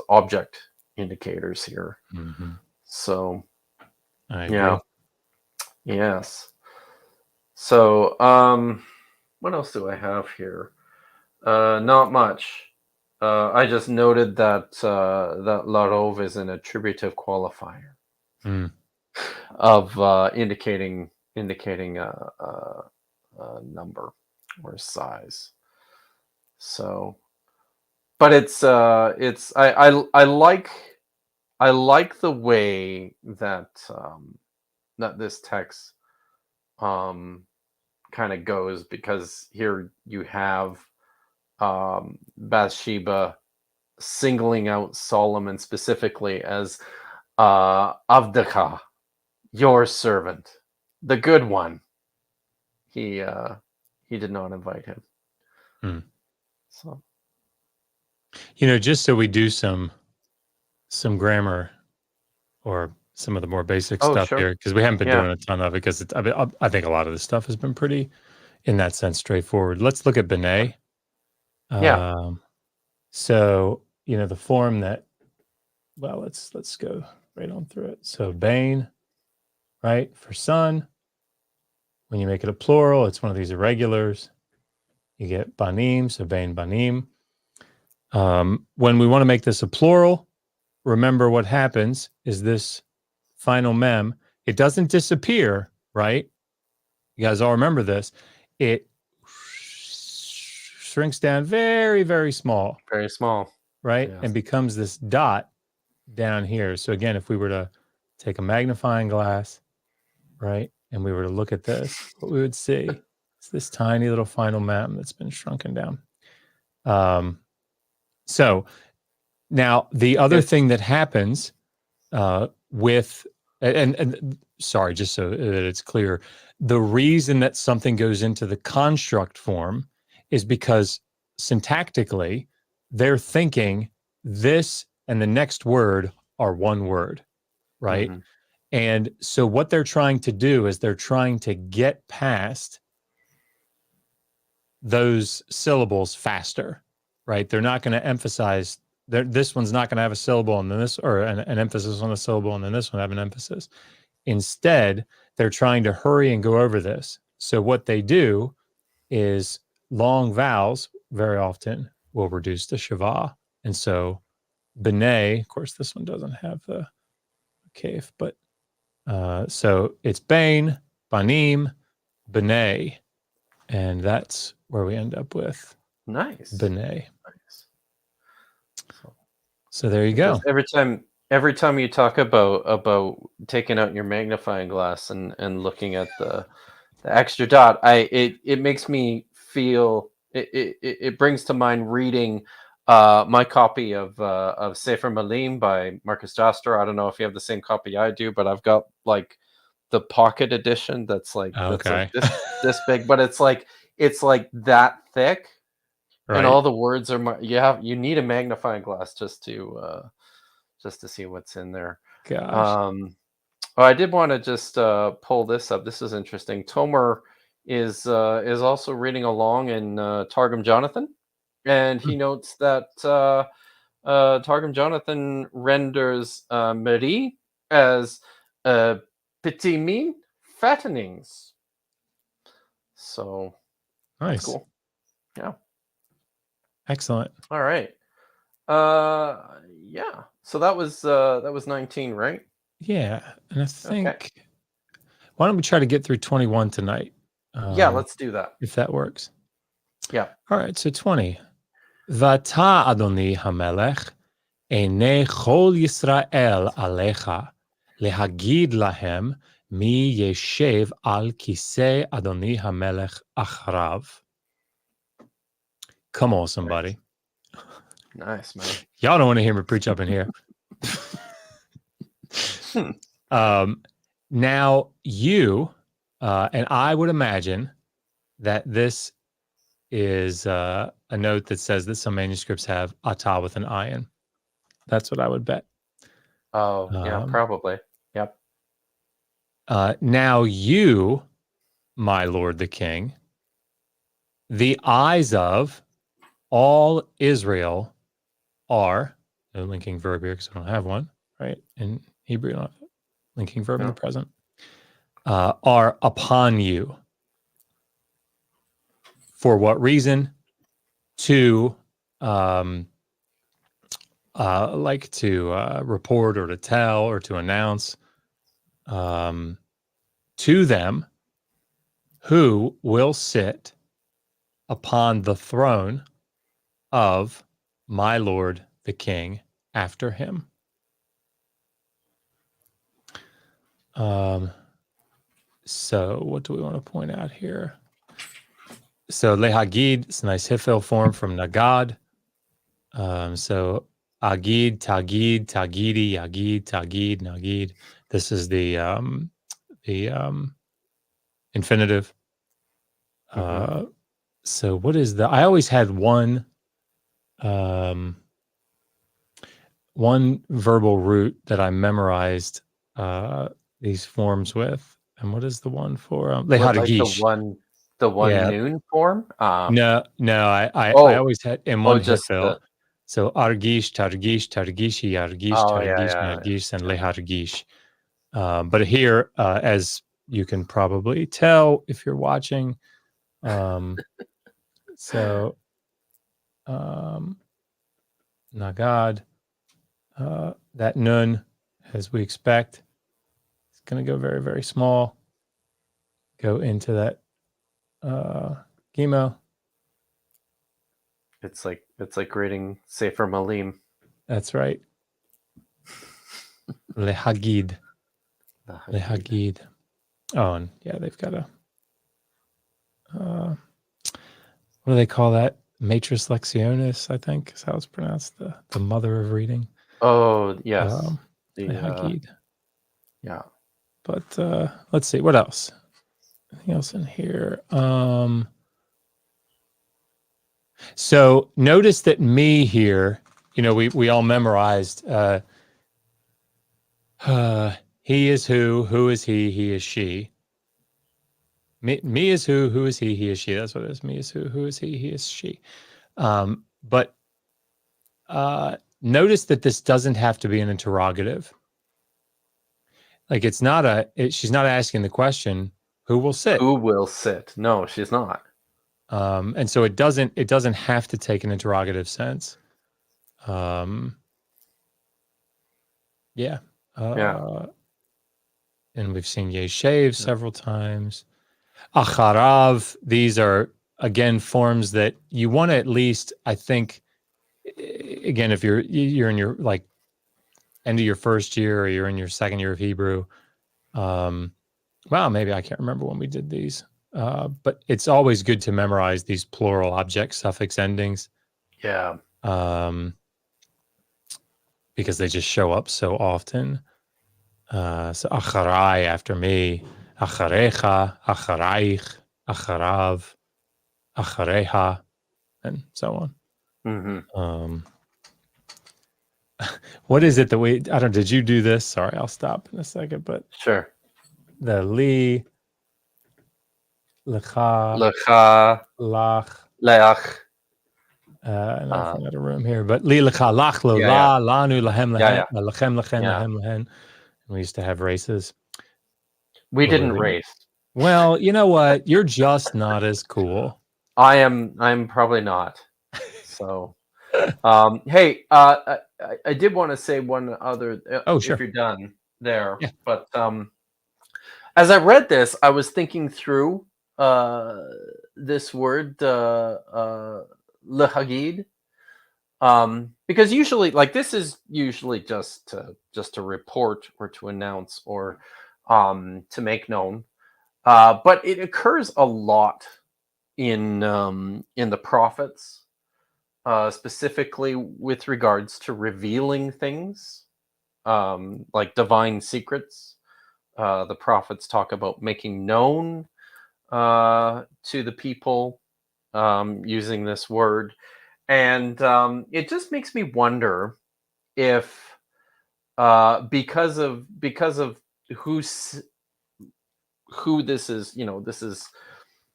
[SPEAKER 1] object indicators here.
[SPEAKER 2] Mm-hmm.
[SPEAKER 1] So
[SPEAKER 2] I agree.
[SPEAKER 1] yeah, yes. So what else do I have here? Not much. I just noted that that larov is an attributive qualifier of indicating a number or size. So, but it's I like the way that that this text kind of goes, because here you have Bathsheba singling out Solomon specifically as Avdaka, your servant, the good one. He did not invite him. So,
[SPEAKER 2] just so we do some grammar or some of the more basic stuff
[SPEAKER 1] sure.
[SPEAKER 2] here, because we haven't been
[SPEAKER 1] Yeah.
[SPEAKER 2] doing a ton of it, because I think a lot of this stuff has been pretty, in that sense, straightforward. Let's look at B'nai.
[SPEAKER 1] Yeah.
[SPEAKER 2] So, the form that well, let's go right on through it. So Bane, right, for son. When you make it a plural, it's one of these irregulars. You get banim, so Bane banim. When we want to make this a plural, remember what happens is this final mem, it doesn't disappear, right? You guys all remember this. It shrinks down very, very small,
[SPEAKER 1] Very small.
[SPEAKER 2] right?
[SPEAKER 1] Yes.
[SPEAKER 2] And becomes this dot down here. So again, if we were to take a magnifying glass, right, and we were to look at this, what we would see is this tiny little final mem that's been shrunken down. So now the other thing that happens with, and sorry, just so that it's clear, the reason that something goes into the construct form is because syntactically, they're thinking this and the next word are one word, right?
[SPEAKER 1] Mhm.
[SPEAKER 2] And so what they're trying to do is they're trying to get past those syllables faster, right? They're not going to emphasize, this one's not going to have a syllable and then this, or an emphasis on a syllable and then this one have an emphasis. Instead, they're trying to hurry and go over this. So what they do is long vowels very often will reduce to shava. And so B'nai, of course, this one doesn't have the kaf, but so it's Bain, Banim, B'nai, and that's where we end up with
[SPEAKER 1] Nice.
[SPEAKER 2] B'nai.
[SPEAKER 1] Nice.
[SPEAKER 2] So there you go.
[SPEAKER 1] Every time you talk about taking out your magnifying glass and looking at the extra dot, it makes me feel it brings to mind reading my copy of Sefer Malim by Marcus Jastrow. I don't know if you have the same copy I do, but I've got like the pocket edition that's like
[SPEAKER 2] Okay.
[SPEAKER 1] this big, but it's like that thick,
[SPEAKER 2] Right.
[SPEAKER 1] and all the words are you need a magnifying glass just to see what's in there.
[SPEAKER 2] Gosh.
[SPEAKER 1] I did want to just pull this up. This is interesting. Tomer is also reading along in Targum Jonathan, and he notes that Targum Jonathan renders Meri as pitimin, fattenings. So
[SPEAKER 2] Nice.
[SPEAKER 1] cool. Yeah.
[SPEAKER 2] Excellent.
[SPEAKER 1] All right. Yeah. So that was 19, right?
[SPEAKER 2] Yeah. And I think,
[SPEAKER 1] Okay.
[SPEAKER 2] why don't we try to get through 21 tonight?
[SPEAKER 1] Yeah, let's do that.
[SPEAKER 2] If that works.
[SPEAKER 1] Yeah.
[SPEAKER 2] All right. So 20. Vata Adoni Hamelech, Einei Chol Yisrael Alecha, Lehagid Lahem, Mi Yeshev Al Kisei Adoni Hamelech Acharav. Come on, somebody.
[SPEAKER 1] Nice, man.
[SPEAKER 2] Y'all don't want to hear me preach up in here. Now you, and I would imagine that this is a note that says that some manuscripts have ata with an ayin. That's what I would bet.
[SPEAKER 1] Oh, yeah, probably. Yep.
[SPEAKER 2] Now you, my lord the king, the eyes of all Israel are, no linking verb here because I don't have one, right? In Hebrew, not linking verb in the present, are upon you. For what reason? To like to report or to tell or to announce to them who will sit upon the throne of my lord the king after him. So what do we want to point out here? So lehagid, it's a nice hifil form from nagad. So agid, tagid, tagidi, yagid, tagid, nagid. This is the infinitive. So what is the? I always had one verbal root that I memorized these forms with. And what is the one for lehadagish?
[SPEAKER 1] Like the one noon form?
[SPEAKER 2] No, I always had in one
[SPEAKER 1] just
[SPEAKER 2] hifil. So argish, targish, targishi, argish,
[SPEAKER 1] Oh yeah,
[SPEAKER 2] targish,
[SPEAKER 1] yeah.
[SPEAKER 2] nargish, and lehargish. But here, as you can probably tell if you're watching, so nagad, that nun, as we expect, is going to go very, very small. Go into that chemo.
[SPEAKER 1] It's like reading Sefer Malim.
[SPEAKER 2] That's right. Lehagid. Lehagid. Oh, and yeah, they've got a what do they call that? Matris Lectionis, I think is how it's pronounced. The mother of reading.
[SPEAKER 1] Oh yes,
[SPEAKER 2] Lehagid.
[SPEAKER 1] yeah.
[SPEAKER 2] But let's see what else. Anything else in here? So notice that me here. You know, we all memorized. He is who is he is she. Me is who is he is she. That's what it is. Me is who is he is she. But notice that this doesn't have to be an interrogative. Like it's not she's not asking the question, who will sit?
[SPEAKER 1] Who will sit? No, she's not.
[SPEAKER 2] And so it doesn't have to take an interrogative sense. Yeah. And we've seen Yeshev several times. Acharav, these are, again, forms that you want to at least, I think, again, if you're in your, like, end of your first year or you're in your second year of Hebrew, well, maybe I can't remember when we did these, but it's always good to memorize these plural object suffix endings.
[SPEAKER 1] Yeah.
[SPEAKER 2] Because they just show up so often. So acharai, after me, acharecha, acharaich, acharav, achareha, and so on.
[SPEAKER 1] Mm-hmm.
[SPEAKER 2] What is it that I don't, did you do this? Sorry, I'll stop in a second, but
[SPEAKER 1] Sure.
[SPEAKER 2] the li, lecha,
[SPEAKER 1] Lecha,
[SPEAKER 2] lach,
[SPEAKER 1] leach.
[SPEAKER 2] and I think I got a room here, but li lecha, lach, lo,
[SPEAKER 1] Yeah,
[SPEAKER 2] la, lanu, lahem,
[SPEAKER 1] Yeah,
[SPEAKER 2] lahem, lachem, lachen,
[SPEAKER 1] Yeah.
[SPEAKER 2] lahem, lahen. We used to have races.
[SPEAKER 1] We didn't race.
[SPEAKER 2] Well, you know what? You're just not as cool.
[SPEAKER 1] I'm probably not. So, hey, I did want to say one other.
[SPEAKER 2] Sure.
[SPEAKER 1] If you're done there,
[SPEAKER 2] Yeah.
[SPEAKER 1] But as I read this, I was thinking through this word lehagid, because usually, like, this is usually just to report or to announce or to make known. But it occurs a lot in the prophets, specifically with regards to revealing things, like divine secrets. The prophets talk about making known to the people, using this word, and it just makes me wonder if, because of who this is,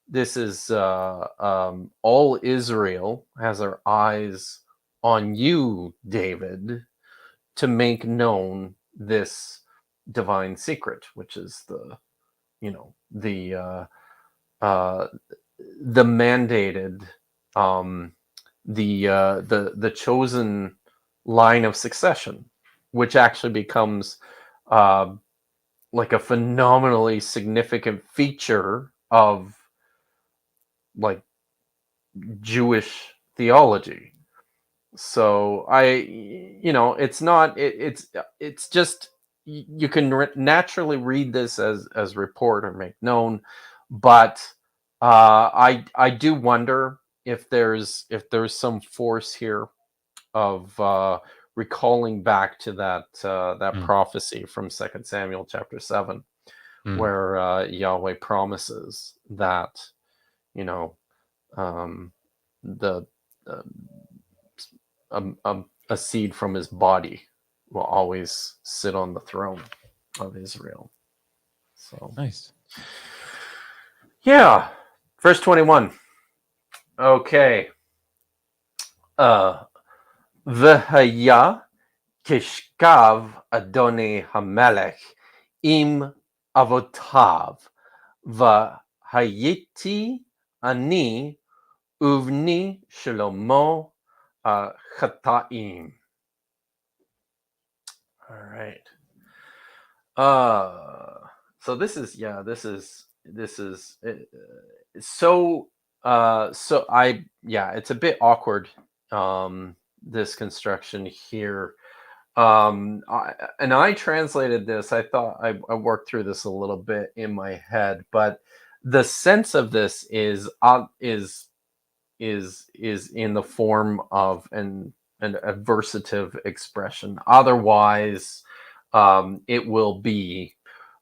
[SPEAKER 1] this is all Israel has their eyes on you, David, to make known this divine secret, which is the mandated, the chosen line of succession, which actually becomes like a phenomenally significant feature of, like, Jewish theology. So it's not, it's just, you can naturally read this as report or make known, but I do wonder if there's some force here of recalling back to that prophecy from 2 Samuel chapter 7, where Yahweh promises that a seed from his body will always sit on the throne of Israel. So
[SPEAKER 2] nice.
[SPEAKER 1] Yeah, verse 21. Okay. V'haya kishkav Adoni Hamelech im avotav v'hayiti ani uvni shlomo chataim. All right. So this is so it's a bit awkward, this construction here. I translated this. I thought I worked through this a little bit in my head, but the sense of this is in the form of an adversative expression. Otherwise, it will be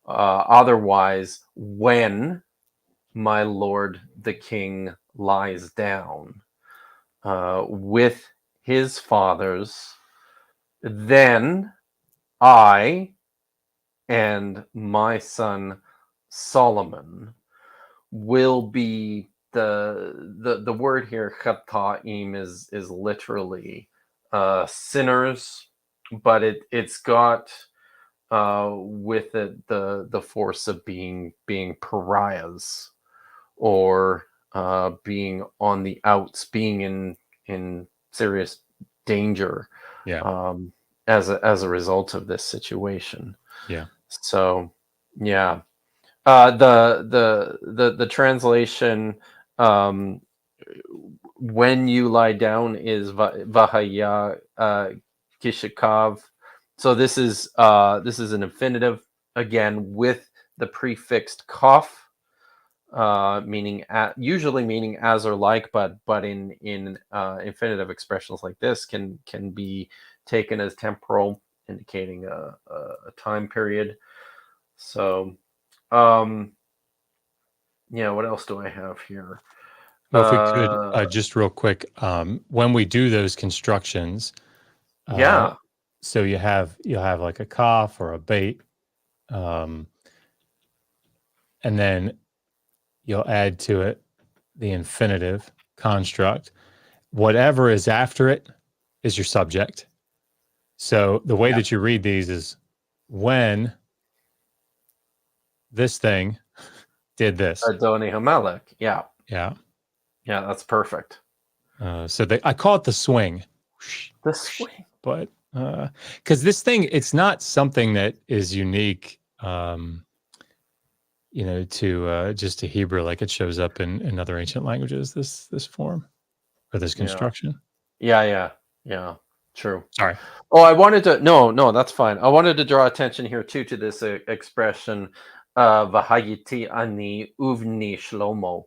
[SPEAKER 1] otherwise when my lord the king lies down with his fathers, then I and my son Solomon will be the word here chataim is literally sinners, but it's got with it the force of being pariahs, or being on the outs, being in serious danger,
[SPEAKER 2] Yeah.
[SPEAKER 1] as a result of this situation.
[SPEAKER 2] Yeah.
[SPEAKER 1] So yeah. The translation, when you lie down, is vahaya kishikav. So this is an infinitive, again, with the prefixed kaf, usually meaning as or like, but in infinitive expressions like this can be taken as temporal, indicating a time period. So what else do I have here?
[SPEAKER 2] Well, if we could just real quick, when we do those constructions, so you'll have like a kaf or a bait, and then you'll add to it the infinitive construct. Whatever is after it is your subject. So the way that you read these is when this thing did this.
[SPEAKER 1] Adoni Hamelech. Yeah.
[SPEAKER 2] Yeah.
[SPEAKER 1] Yeah, that's perfect.
[SPEAKER 2] So I call it the swing.
[SPEAKER 1] The swing.
[SPEAKER 2] But because this thing, it's not something that is unique, to just to Hebrew, like it shows up in other ancient languages, this form or this construction.
[SPEAKER 1] Yeah. True.
[SPEAKER 2] Sorry.
[SPEAKER 1] Oh, I wanted to no, that's fine. I wanted to draw attention here too to this expression, v'hayiti ani uvni shlomo.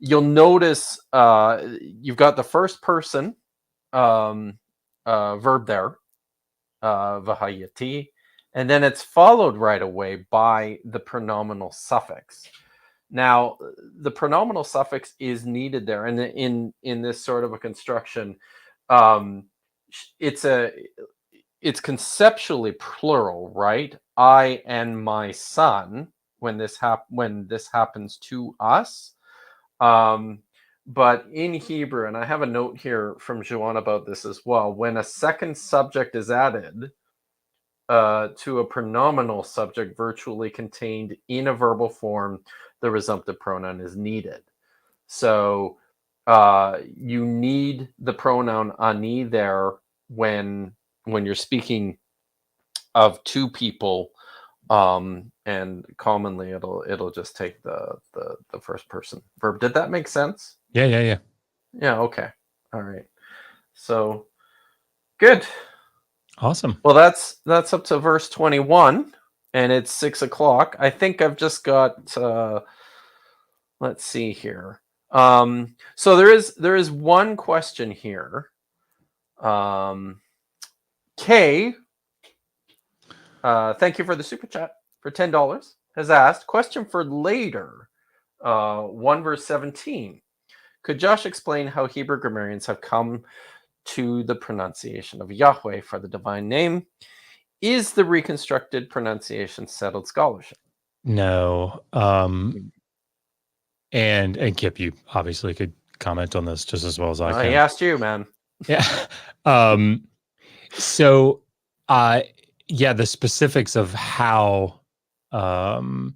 [SPEAKER 1] You'll notice you've got the first person verb there, v'hayiti, and then it's followed right away by the pronominal suffix. Now, the pronominal suffix is needed there, and in this sort of a construction, it's conceptually plural, right? I and my son, when this happens to us. But in Hebrew, and I have a note here from Joanne about this as well, when a second subject is added to a pronominal subject virtually contained in a verbal form, the resumptive pronoun is needed. So you need the pronoun ani there when you're speaking of two people, and commonly it'll just take the first person verb. Did that make sense?
[SPEAKER 2] Yeah.
[SPEAKER 1] Okay. All right. So good.
[SPEAKER 2] Awesome.
[SPEAKER 1] Well, that's up to verse 21, and it's 6:00. I think I've just got. Let's see here. So there is one question here. Kay, thank you for the super chat for $10. Has asked, question for later, 1 verse 17. Could Josh explain how Hebrew grammarians have come to the pronunciation of Yahweh for the divine name? Is the reconstructed pronunciation settled scholarship?
[SPEAKER 2] No. And Kipp, you obviously could comment on this just as well as I can.
[SPEAKER 1] He asked you, man.
[SPEAKER 2] Yeah. So, yeah, the specifics of how the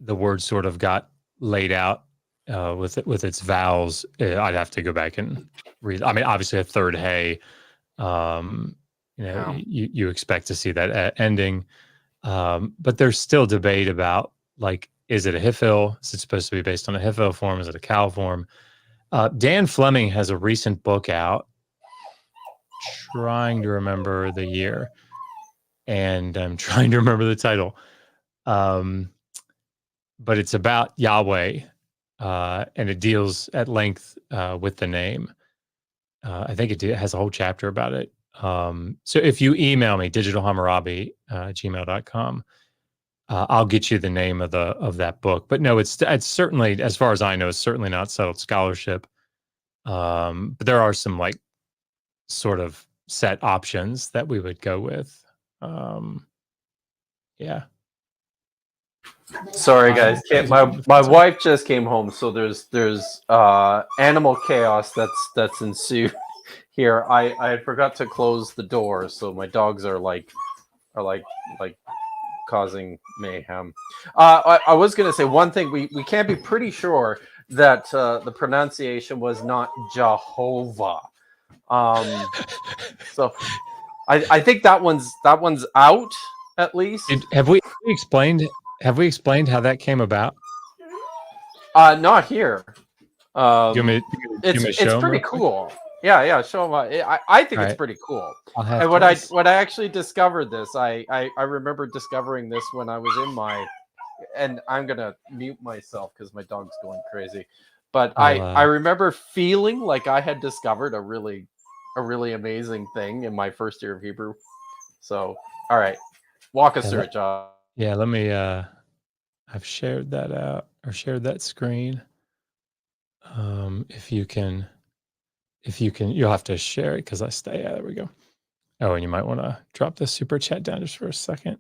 [SPEAKER 2] word sort of got laid out with its vowels, I'd have to go back and read. I mean, obviously, a third hey,
[SPEAKER 1] Yeah.
[SPEAKER 2] you expect to see that ending, but there's still debate about, like, is it a Hifil? Is it supposed to be based on a Hifil form? Is it a Cal form? Dan Fleming has a recent book out, trying to remember the year, and I'm trying to remember the title. But it's about Yahweh, and it deals at length with the name. I think it has a whole chapter about it. So if you email me, digitalhammurabi@gmail.com, I'll get you the name of that book. But no, it's certainly, as far as I know, it's certainly not settled scholarship. But there are some, like, sort of set options that we would go with. Yeah.
[SPEAKER 1] Sorry, guys. My wife just came home, so there's animal chaos that's ensued here. I forgot to close the door, so my dogs are like causing mayhem. I was gonna say one thing. We can't be pretty sure that the pronunciation was not Jehovah. So I think that one's out at least.
[SPEAKER 2] Have we explained how that came about?
[SPEAKER 1] Not here.
[SPEAKER 2] Do you want me to
[SPEAKER 1] It's
[SPEAKER 2] show 'em
[SPEAKER 1] pretty
[SPEAKER 2] real quick?
[SPEAKER 1] cool. Yeah, show them. I think it's
[SPEAKER 2] Alright.
[SPEAKER 1] pretty cool.
[SPEAKER 2] I'll have
[SPEAKER 1] And
[SPEAKER 2] to
[SPEAKER 1] when I actually discovered this, I remember discovering this when I was in my, and I'm gonna mute myself because my dog's going crazy. But I remember feeling like I had discovered a really amazing thing in my first year of Hebrew. So, all right, walk us through it, John.
[SPEAKER 2] yeah, let me I've shared that out, or shared that screen. If you can, you'll have to share it because yeah, there we go. Oh, and you might want to drop the super chat down just for a second.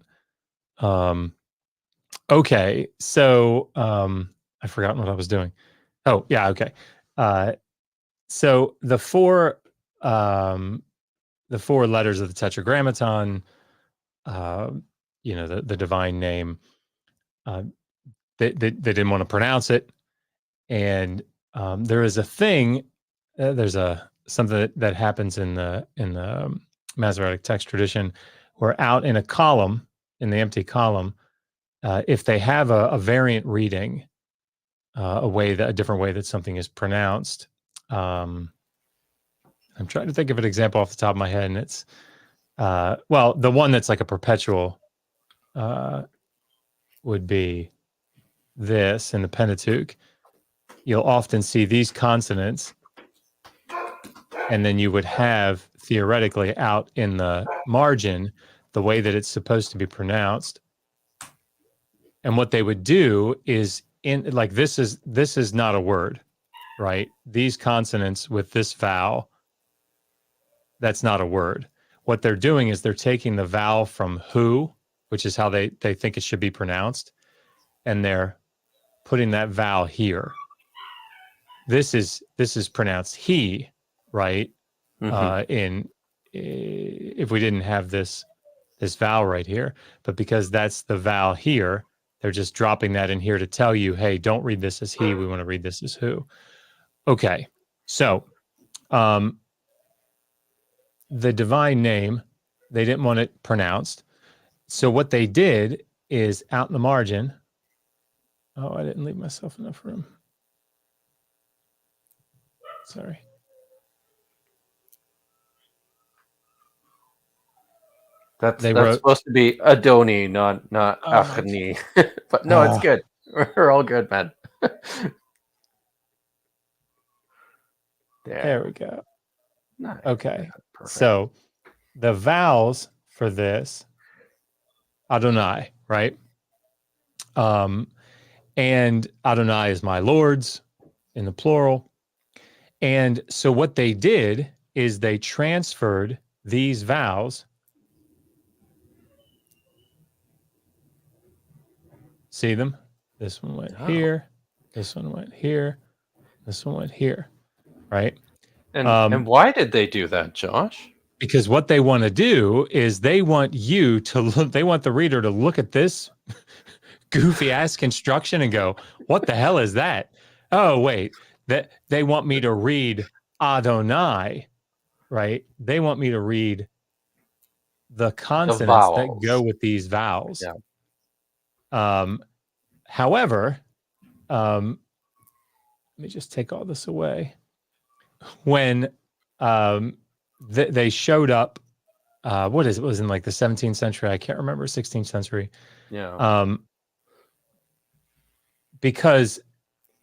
[SPEAKER 2] Okay, so I've forgotten what I was doing. Oh, yeah, okay. So the four letters of the Tetragrammaton, the divine name, they didn't want to pronounce it, and there is a thing. There's something that happens in the Masoretic text tradition, where out in a column, in the empty column, if they have a variant reading, a different way that something is pronounced. I'm trying to think of an example off the top of my head, and it's well, the one that's like a perpetual would be this in the Pentateuch. You'll often see these consonants, and then you would have, theoretically, out in the margin, the way that it's supposed to be pronounced. And what they would do is, this is not a word, right? These consonants with this vowel, that's not a word. What they're doing is they're taking the vowel from who, which is how they think it should be pronounced, and they're putting that vowel here. This is pronounced he, right?
[SPEAKER 1] Mm-hmm.
[SPEAKER 2] If we didn't have this vowel right here, but because that's the vowel here, they're just dropping that in here to tell you, hey, don't read this as he. We want to read this as who. Okay, so the divine name, they didn't want it pronounced. So what they did is, out in the margin. Oh, I didn't leave myself enough room. Sorry.
[SPEAKER 1] That's supposed to be Adoni, not Achni. But no, it's good. We're all good, man.
[SPEAKER 2] There we go.
[SPEAKER 1] Nice.
[SPEAKER 2] Okay.
[SPEAKER 1] Perfect.
[SPEAKER 2] So the vowels for this, Adonai, right? And Adonai is my lords in the plural. And so what they did is they transferred these vowels. See them? This one went here. This one went here. This one went here, right?
[SPEAKER 1] And why did they do that, Josh?
[SPEAKER 2] Because what they want to do is they want you to look, they want the reader to look at this goofy ass construction and go, what the hell is that? Oh, wait, that they want me to read Adonai, right? They want me to read the consonants that
[SPEAKER 1] vowels.
[SPEAKER 2] go with these vowels.
[SPEAKER 1] Yeah.
[SPEAKER 2] However, let me just take all this away. When they showed up, what is it? Was in like the 17th century? I can't remember, 16th century.
[SPEAKER 1] Yeah.
[SPEAKER 2] Because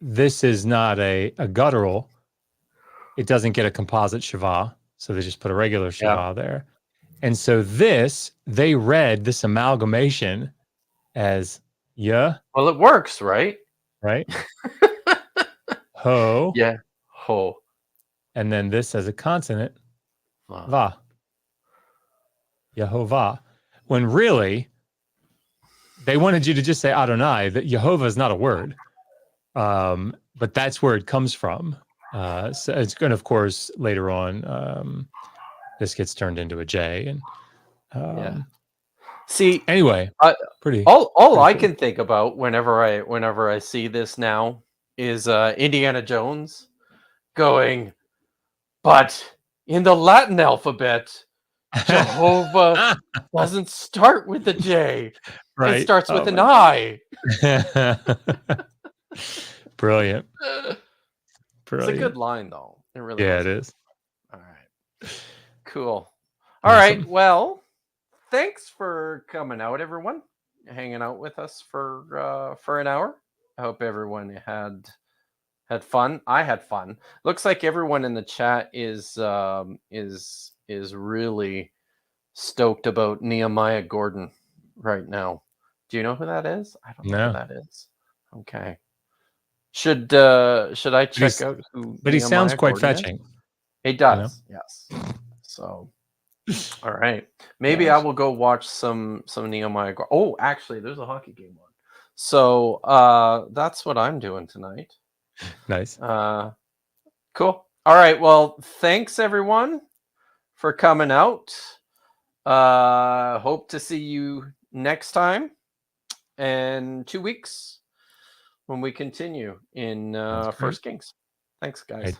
[SPEAKER 2] this is not a guttural, it doesn't get a composite shava, so they just put a regular shava there. And so they read this amalgamation as yeah.
[SPEAKER 1] Well, it works, right?
[SPEAKER 2] Right? Ho.
[SPEAKER 1] Yeah. Ho.
[SPEAKER 2] And then this as a consonant,
[SPEAKER 1] Wow.
[SPEAKER 2] va. Yehovah. When really, they wanted you to just say Adonai, that Yehovah is not a word. But that's where it comes from. So it's going to, of course, later on, this gets turned into a J. And
[SPEAKER 1] see,
[SPEAKER 2] anyway, pretty.
[SPEAKER 1] All
[SPEAKER 2] pretty
[SPEAKER 1] I
[SPEAKER 2] cool.
[SPEAKER 1] can think about whenever I see this now is Indiana Jones going, but in the Latin alphabet, Jehovah doesn't start with a J.
[SPEAKER 2] Right.
[SPEAKER 1] It starts with an I.
[SPEAKER 2] Brilliant.
[SPEAKER 1] It's a good line, though. It really
[SPEAKER 2] Yeah,
[SPEAKER 1] is.
[SPEAKER 2] it is.
[SPEAKER 1] All right. Cool. All
[SPEAKER 2] Awesome.
[SPEAKER 1] right. Well, thanks for coming out, everyone. Hanging out with us for an hour. I hope everyone had fun. I had fun. Looks like everyone in the chat is really stoked about Nehemiah Gordon right now. Do you know who that is? I don't know
[SPEAKER 2] No.
[SPEAKER 1] who that is. Okay. Should I check out who?
[SPEAKER 2] But he sounds
[SPEAKER 1] Nehemiah
[SPEAKER 2] quite
[SPEAKER 1] Gordon is?
[SPEAKER 2] fetching.
[SPEAKER 1] He does. Yes. So, all right. Maybe I will go watch some Nehemiah. Oh, actually, there's a hockey game on. So that's what I'm doing tonight.
[SPEAKER 2] Nice.
[SPEAKER 1] Cool. All right. Well, thanks everyone for coming out. Hope to see you next time and 2 weeks when we continue in First Kings. Thanks, guys.